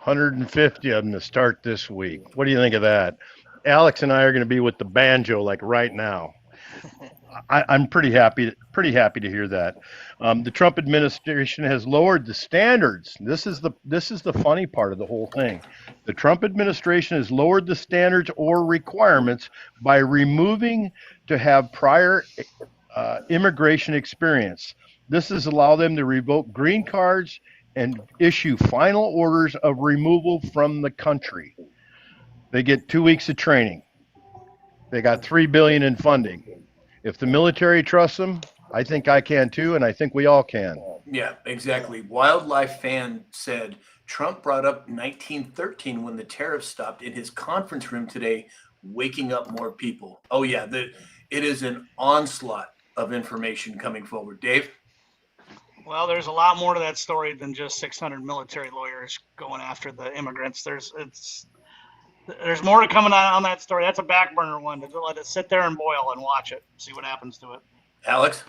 150 of them to start this week. What do you think of that? Alex and I are going to be with the banjo like right now. I'm pretty happy to hear that. The Trump administration has lowered the standards. This is the funny part of the whole thing. The Trump administration has lowered the standards or requirements by removing to have prior immigration experience. This has allowed them to revoke green cards and issue final orders of removal from the country. They get 2 weeks of training. They got $3 billion in funding. If the military trusts them, I think I can too, and I think we all can. Yeah, exactly. Wildlife Fan said Trump brought up 1913 when the tariffs stopped in his conference room today, waking up more people. Oh yeah, it is an onslaught of information coming forward. Dave? Well, there's a lot more to that story than just 600 military lawyers going after the immigrants. There's more to coming on that story. That's a back burner one to let it sit there and boil and watch it, see what happens to it. Alex?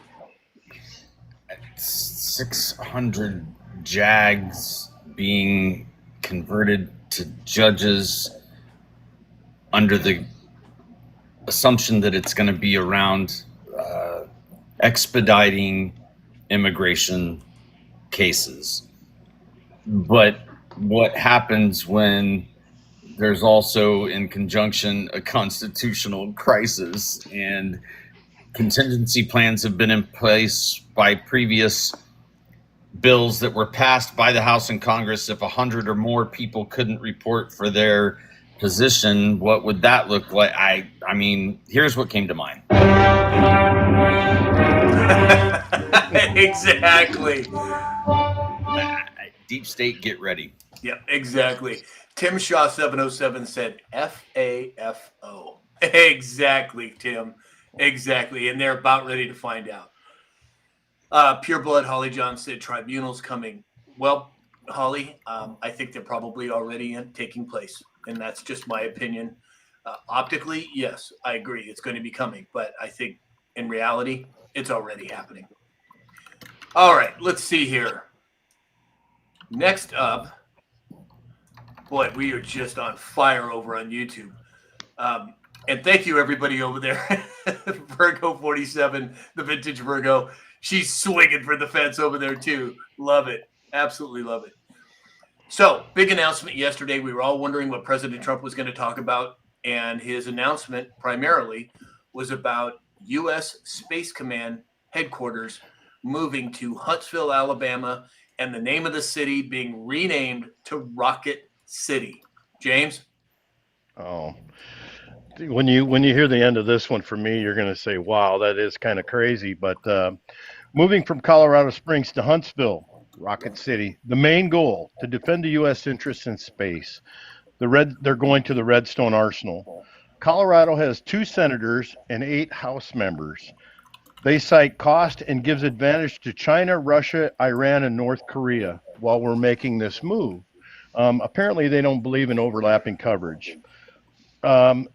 600 JAGs being converted to judges under the assumption that it's going to be around expediting immigration cases. But what happens when there's also in conjunction a constitutional crisis and contingency plans have been in place by previous bills that were passed by the House and Congress? If 100 or more people couldn't report for their position, what would that look like? I mean, here's what came to mind. Exactly. Deep state, get ready. Yeah, exactly. Tim Shaw 707 said FAFO. Exactly, Tim. Exactly. And they're about ready to find out. Pure Blood Holly John said tribunals coming. Well, Holly, I think they're probably already taking place. And that's just my opinion. Optically, yes, I agree. It's going to be coming. But I think in reality, it's already happening. All right, let's see here. Next up, boy, we are just on fire over on YouTube. And thank you, everybody over there. Virgo 47, the vintage Virgo. She's swinging for the fence over there, too. Love it. Absolutely love it. So, big announcement yesterday. We were all wondering what President Trump was going to talk about. And his announcement primarily was about U.S. Space Command headquarters moving to Huntsville, Alabama, and the name of the city being renamed to Rocket City. James? Oh, when you hear the end of this one from me, you're going to say, "Wow, that is kind of crazy." But moving from Colorado Springs to Huntsville, Rocket City, the main goal to defend the U.S. interests in space. They're going to the Redstone Arsenal. Colorado has 2 senators and 8 House members. They cite cost and gives advantage to China, Russia, Iran, and North Korea while we're making this move. Apparently, they don't believe in overlapping coverage. I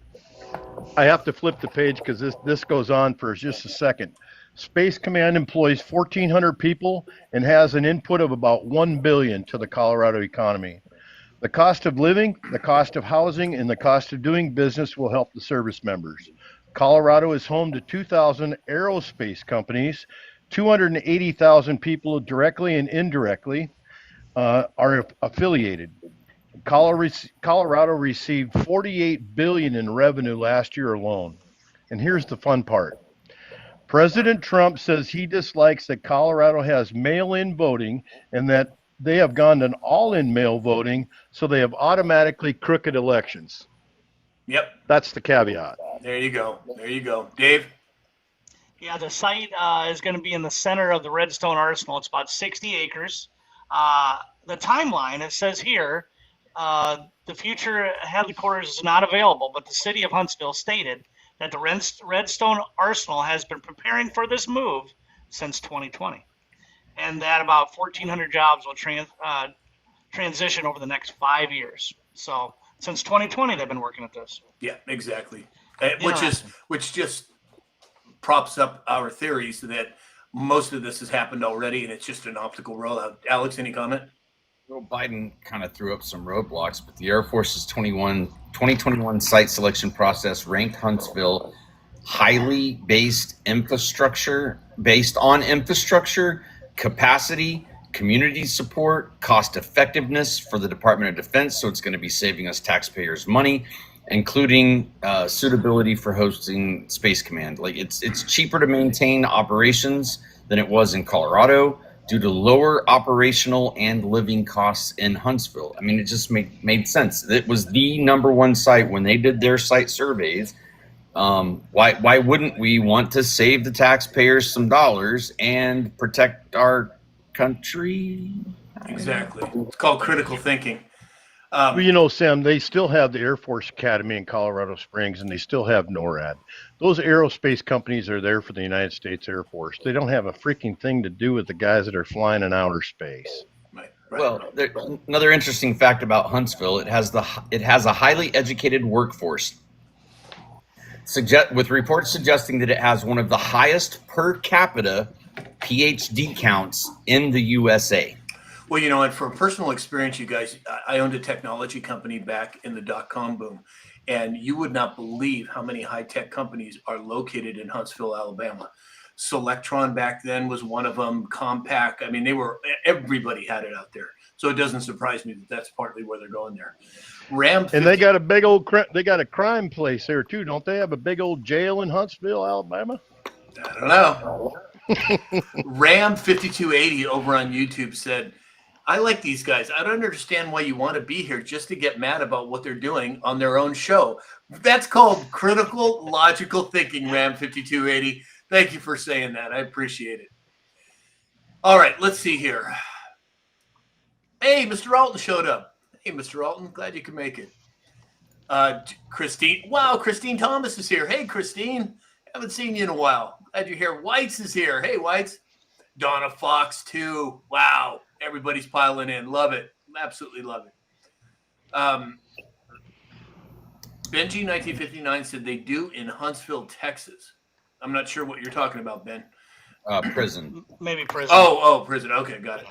have to flip the page because this goes on for just a second. Space Command employs 1,400 people and has an input of about $1 billion to the Colorado economy. The cost of living, the cost of housing, and the cost of doing business will help the service members. Colorado is home to 2,000 aerospace companies. 280,000 people directly and indirectly are affiliated. Colorado received $48 billion in revenue last year alone. And here's the fun part. President Trump says he dislikes that Colorado has mail-in voting and that they have gone to an all-in mail voting, so they have automatically crooked elections. Yep. That's the caveat. There you go. There you go. Dave? Yeah, the site is going to be in the center of the Redstone Arsenal. It's about 60 acres. The timeline, it says here, the future headquarters is not available, but the city of Huntsville stated that the Redstone Arsenal has been preparing for this move since 2020, and that about 1,400 jobs will transition over the next 5 years. So since 2020, they've been working at this. Yeah, exactly. Which just props up our theories that most of this has happened already, and it's just an optical rollout. Alex, any comment? Well, Biden kind of threw up some roadblocks, but the Air Force's 2021 site selection process ranked Huntsville highly based on infrastructure, capacity, community support, cost effectiveness for the Department of Defense. So it's going to be saving us taxpayers money, including suitability for hosting Space Command. Like it's cheaper to maintain operations than it was in Colorado due to lower operational and living costs in Huntsville. I mean, it just made sense. It was the number one site when they did their site surveys. Why wouldn't we want to save the taxpayers some dollars and protect our country? Exactly. It's called critical thinking. Well, you know, Sam, they still have the Air Force Academy in Colorado Springs, and they still have NORAD. Those aerospace companies are there for the United States Air Force. They don't have a freaking thing to do with the guys that are flying in outer space. Right. Well, another interesting fact about Huntsville, it has a highly educated workforce. With reports suggesting that it has one of the highest per capita PhD counts in the USA. Well, you know, and from personal experience, you guys, I owned a technology company back in the dot-com boom, and you would not believe how many high-tech companies are located in Huntsville, Alabama. Selectron back then was one of them, Compaq. I mean, everybody had it out there. So it doesn't surprise me that that's partly where they're going there. And they got a big they got a crime place there too, don't they? Have a big old jail in Huntsville, Alabama? I don't know. Ram 5280 over on YouTube said, I like these guys. I don't understand why you want to be here just to get mad about what they're doing on their own show. That's called critical, logical thinking, Ram 5280. Thank you for saying that. I appreciate it. All right, let's see here. Hey, Mr. Alton showed up. Hey, Mr. Alton, glad you could make it. Christine. Wow, Christine Thomas is here. Hey, Christine. Haven't seen you in a while. Glad you're here. Whites is here. Hey, Whites. Donna Fox, too. Wow. Everybody's piling in. Love it. Absolutely love it. Benji 1959 said they do in Huntsville, Texas. I'm not sure what you're talking about, Ben. Prison. Maybe prison. Oh, prison. Okay, got it.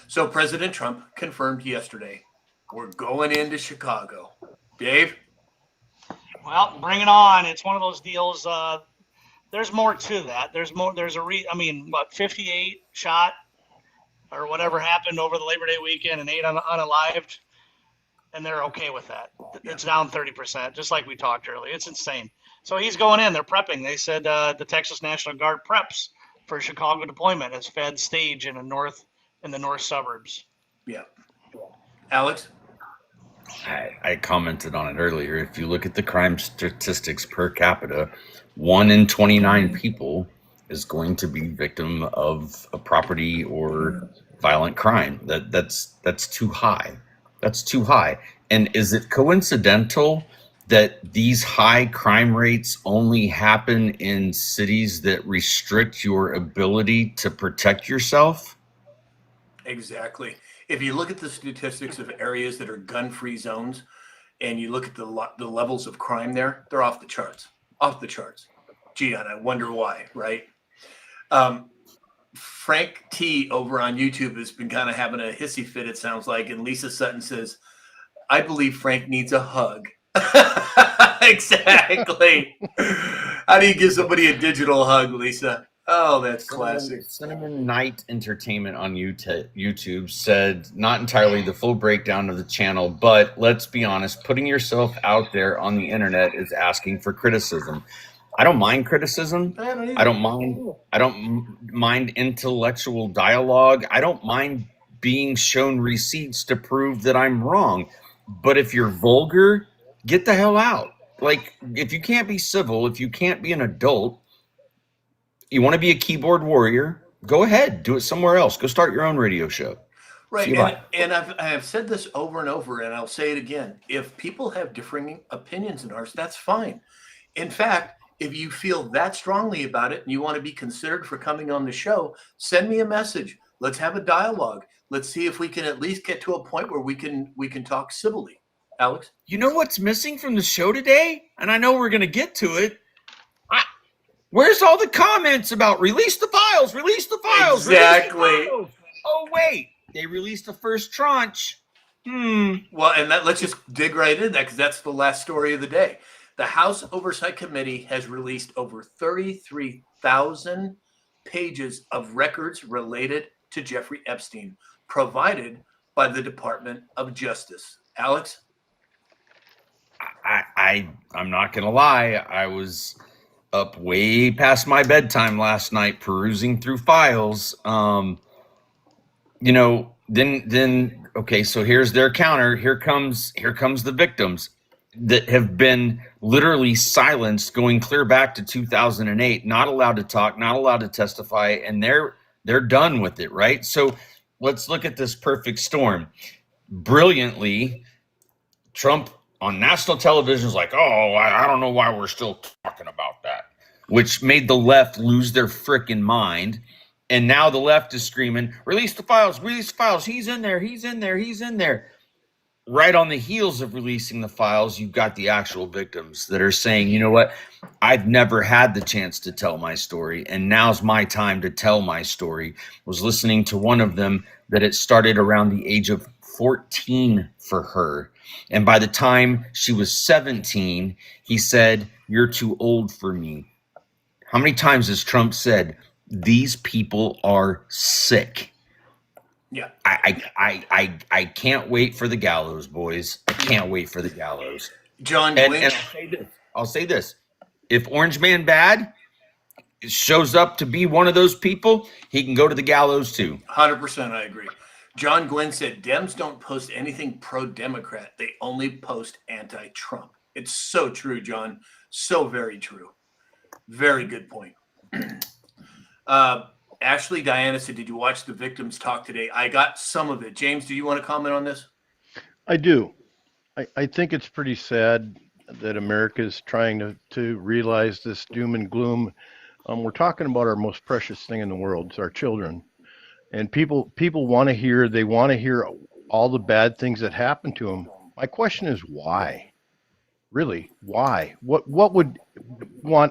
So President Trump confirmed yesterday, we're going into Chicago. Dave? Well, bring it on. It's one of those deals. There's more to that. There's 58 shot or whatever happened over the Labor Day weekend and 8 unalived, and they're okay with that. It's down 30%, just like we talked earlier. It's insane. So he's going in. They're prepping. They said the Texas National Guard preps for Chicago deployment as Fed stage in the north suburbs. Yeah. Alex? I commented on it earlier. If you look at the crime statistics per capita, 1 in 29 people is going to be victim of a property or violent crime. That's too high. That's too high. And is it coincidental that these high crime rates only happen in cities that restrict your ability to protect yourself? Exactly. If you look at the statistics of areas that are gun-free zones, and you look at the levels of crime there, they're off the charts. Off the charts. Gee, and I wonder why, right? Frank T over on YouTube has been kind of having a hissy fit, it sounds like, and Lisa Sutton says, I believe Frank needs a hug. Exactly. How do you give somebody a digital hug, Lisa? Oh, that's classic. Cinnamon Night Entertainment on YouTube said, not entirely the full breakdown of the channel, but let's be honest, putting yourself out there on the internet is asking for criticism. I don't mind criticism. I don't mind intellectual dialogue. I don't mind being shown receipts to prove that I'm wrong. But if you're vulgar, get the hell out. Like, if you can't be civil, if you can't be an adult, you want to be a keyboard warrior, go ahead, do it somewhere else. Go start your own radio show. Right. And I've said this over and over, and I'll say it again. If people have differing opinions than ours, that's fine. In fact, if you feel that strongly about it and you want to be considered for coming on the show, send me a message. Let's have a dialogue. Let's see if we can at least get to a point where we can talk civilly. Alex? You know what's missing from the show today? And I know we're going to get to it. Where's all the comments about release the files, release the files? Exactly. Release the files? Oh, wait. They released the first tranche. Well, and let's just dig right in that because that's the last story of the day. The House Oversight Committee has released over 33,000 pages of records related to Jeffrey Epstein, provided by the Department of Justice. Alex? I'm not going to lie. I was up way past my bedtime last night perusing through files. Then okay, so here's their counter. Here comes the victims that have been literally silenced going clear back to 2008, not allowed to talk, not allowed to testify, and they're done with it, right? So let's look at this perfect storm. Brilliantly, Trump on national television is like, oh, I don't know why we're still talking about that, which made the left lose their frickin' mind. And now the left is screaming, release the files, he's in there, he's in there, he's in there. Right on the heels of releasing the files, you've got the actual victims that are saying, you know what, I've never had the chance to tell my story, and now's my time to tell my story. I was listening to one of them that it started around the age of 14 for her. And by the time she was 17, he said, you're too old for me. How many times has Trump said, these people are sick? Yeah. I can't wait for the gallows, boys. I can't wait for the gallows. John And Lynch. I'll say this. If Orange Man Bad shows up to be one of those people, he can go to the gallows too. 100% I agree. John Glenn said, Dems don't post anything pro-Democrat. They only post anti-Trump. It's so true, John. So very true. Very good point. Ashley Diana said, did you watch the victims talk today? I got some of it. James, do you want to comment on this? I do. I think it's pretty sad that America is trying to realize this doom and gloom. We're talking about our most precious thing in the world. It's our children. And people want to hear, they want to hear all the bad things that happen to them. My question is why? Really, why? What would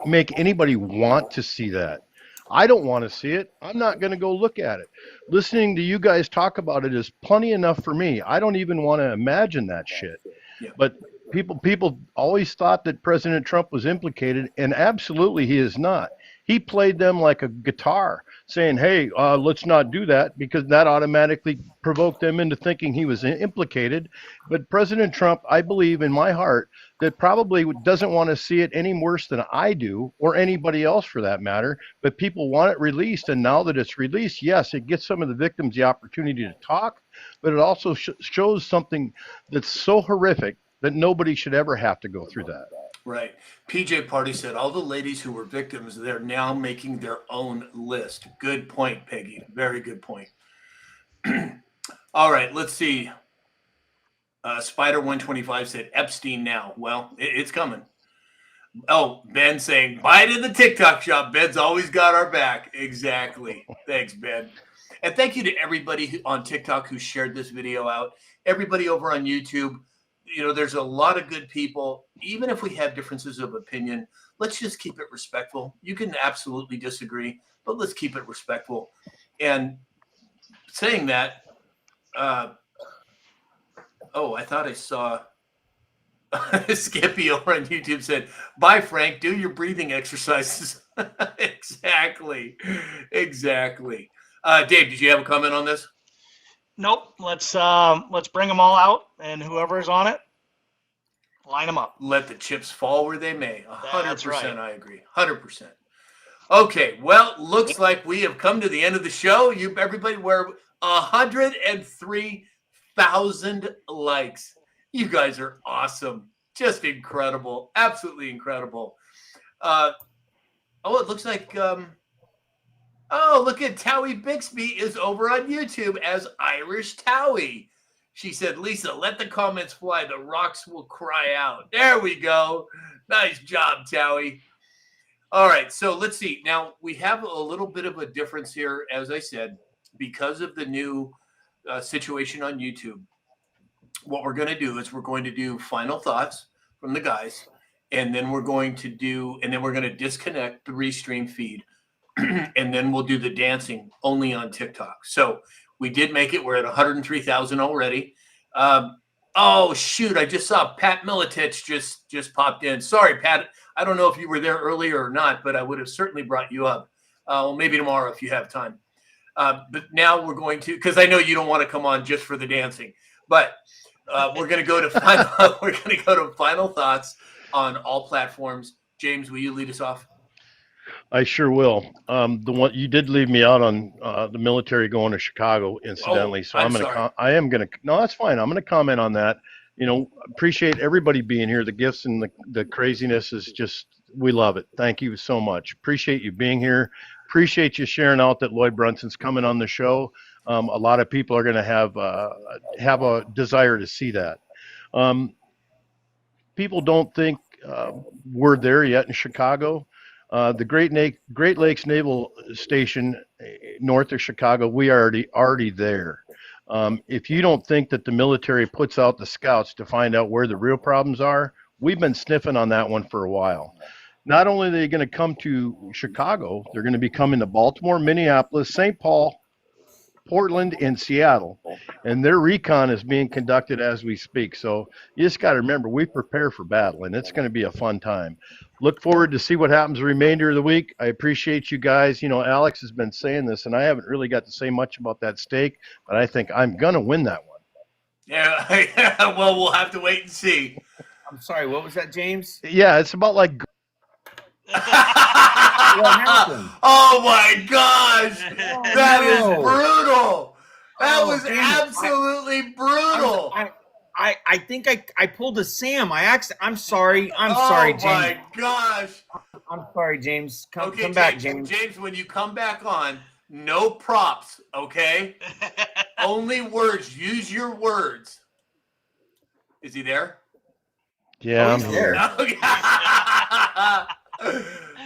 make anybody want to see that? I don't want to see it. I'm not going to go look at it. Listening to you guys talk about it is plenty enough for me. I don't even want to imagine that shit. Yeah. But people always thought that President Trump was implicated, and absolutely he is not. He played them like a guitar, saying, hey, let's not do that, because that automatically provoked them into thinking he was implicated. But President Trump, I believe in my heart, that probably doesn't want to see it any worse than I do, or anybody else for that matter. But people want it released. And now that it's released, yes, it gives some of the victims the opportunity to talk, but it also shows something that's so horrific that nobody should ever have to go through that. Right. PJ Party said all the ladies who were victims, they're now making their own list. Good point, Peggy. Very good point. All right, let's see. Spider 125 said Epstein now. Well, it's coming. Oh, Ben saying buy it in the TikTok shop. Ben's always got our back. Exactly. Thanks, Ben. And thank you to everybody on TikTok who shared this video out. Everybody over on YouTube. You know, there's a lot of good people. Even if we have differences of opinion, let's just keep it respectful. You can absolutely disagree, but let's keep it respectful. And saying that, I thought I saw Skippy over on YouTube said, bye, Frank, do your breathing exercises. Exactly. Dave, did you have a comment on this? Nope. Let's bring them all out, and whoever's on it, line them up. Let the chips fall where they may. 100%, That's right. I agree. 100%. Okay, well, looks like we have come to the end of the show. Everybody, we're 103,000 likes. You guys are awesome. Just incredible. Absolutely incredible. It looks like look at Towie Bixby is over on YouTube as Irish Towie. She said, Lisa, let the comments fly. The rocks will cry out. There we go. Nice job, Towie. All right, so let's see. Now, we have a little bit of a difference here, as I said, because of the new situation on YouTube. What we're going to do is we're going to do final thoughts from the guys, and then we're going to disconnect the restream feed, and then we'll do the dancing only on TikTok. So we did make it. We're at 103,000 already. Oh, shoot. I just saw Pat Militich just popped in. Sorry, Pat. I don't know if you were there earlier or not, but I would have certainly brought you up. Maybe tomorrow if you have time. But now we're going to, because I know you don't want to come on just for the dancing, but we're going to go to final thoughts on all platforms. James, will you lead us off? I sure will. The one you did leave me out on the military going to Chicago, incidentally. So I'm no, that's fine. I'm gonna comment on that. You know, appreciate everybody being here. The gifts and the craziness is just, we love it. Thank you so much. Appreciate you being here. Appreciate you sharing out that Lloyd Brunson's coming on the show. A lot of people are gonna have a desire to see that. People don't think we're there yet in Chicago. The Great Lakes Naval Station north of Chicago, we are already there. If you don't think that the military puts out the scouts to find out where the real problems are, we've been sniffing on that one for a while. Not only are they going to come to Chicago, they're going to be coming to Baltimore, Minneapolis, St. Paul, Portland, and Seattle. And their recon is being conducted as we speak. So you just got to remember, we prepare for battle, and it's going to be a fun time. Look forward to see what happens the remainder of the week. I appreciate you guys. You know, Alex has been saying this, and I haven't really got to say much about that steak, but I think I'm going to win that one. Yeah, well, we'll have to wait and see. I'm sorry, what was that, James? Yeah, it's about like... What happened? Oh, my gosh. That is no. brutal. That was damn it. absolutely brutal. I think I pulled a Sam. I'm sorry. I'm sorry, James. Oh my gosh. I'm sorry, James. Come Okay, back, James. James, when you come back on, no props, okay? Only words. Use your words. Is he there? Yeah, I'm he's here. Okay.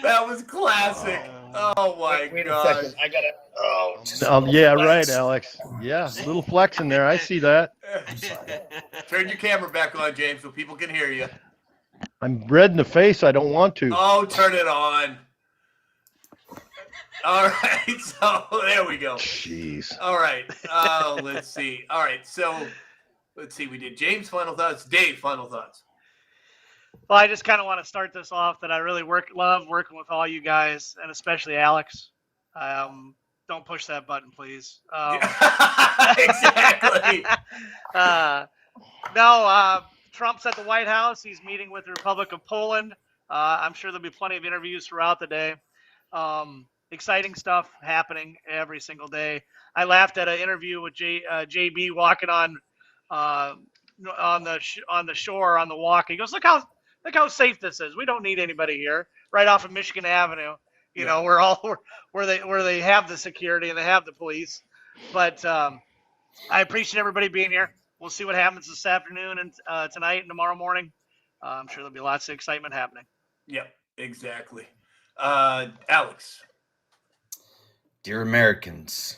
That was classic. Oh my Wait gosh. a second. I gotta. Yeah, right, Alex. Yeah, a little flex in there. I see that. Turn your camera back on, James, so people can hear you. I'm red in the face. I don't want to. Oh, turn it on. All right, so there we go. Jeez. All right, let's see. All right, so let's see. We did James' final thoughts. Dave, final thoughts. Well, I just kind of want to start this off that I really love working with all you guys, and especially Alex. Don't push that button, please. Exactly. No, Trump's at the White House. He's meeting with the Republic of Poland. I'm sure there'll be plenty of interviews throughout the day. Exciting stuff happening every single day. I laughed at an interview with JB walking on the shore on the walk. He goes, look how safe this is. We don't need anybody here. Right off of Michigan Avenue. You know, we're all where they have the security and they have the police. But I appreciate everybody being here. We'll see what happens this afternoon and tonight and tomorrow morning. I'm sure there'll be lots of excitement happening. Yep, exactly. Alex. Dear Americans,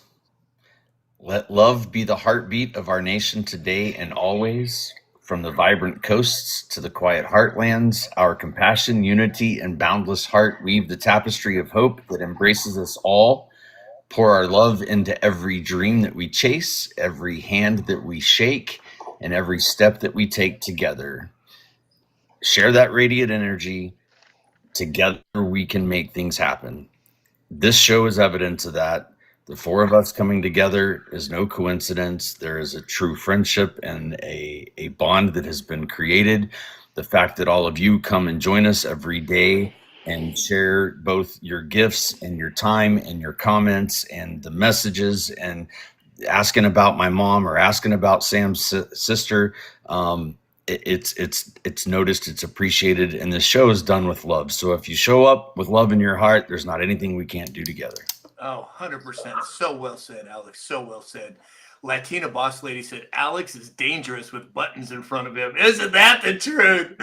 let love be the heartbeat of our nation today and always. From the vibrant coasts to the quiet heartlands, our compassion, unity, and boundless heart weave the tapestry of hope that embraces us all. Pour our love into every dream that we chase, every hand that we shake, and every step that we take together. Share that radiant energy. Together we can make things happen. This show is evidence of that. The four of us coming together is no coincidence. There is a true friendship and a bond that has been created. The fact that all of you come and join us every day and share both your gifts and your time and your comments and the messages and asking about my mom or asking about Sam's sister. It's noticed, it's appreciated, and this show is done with love. So if you show up with love in your heart, there's not anything we can't do together. Oh, 100%. So well said, Alex. So well said. Latina Boss Lady said, Alex is dangerous with buttons in front of him. Isn't that the truth?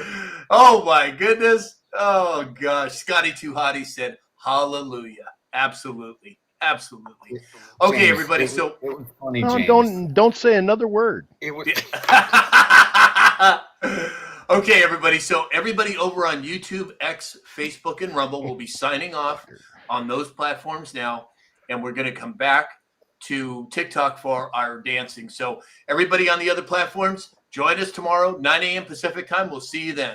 Oh, my goodness. Oh, gosh. Scotty Too Hottie said, hallelujah. Absolutely. Absolutely. Okay, James, everybody. it was funny, No, James. don't say another word. It was, Okay, everybody. So everybody over on YouTube, X, Facebook, and Rumble will be signing off on those platforms now, and we're going to come back to TikTok for our dancing. So everybody on the other platforms, join us tomorrow, 9 a.m. Pacific time. We'll see you then.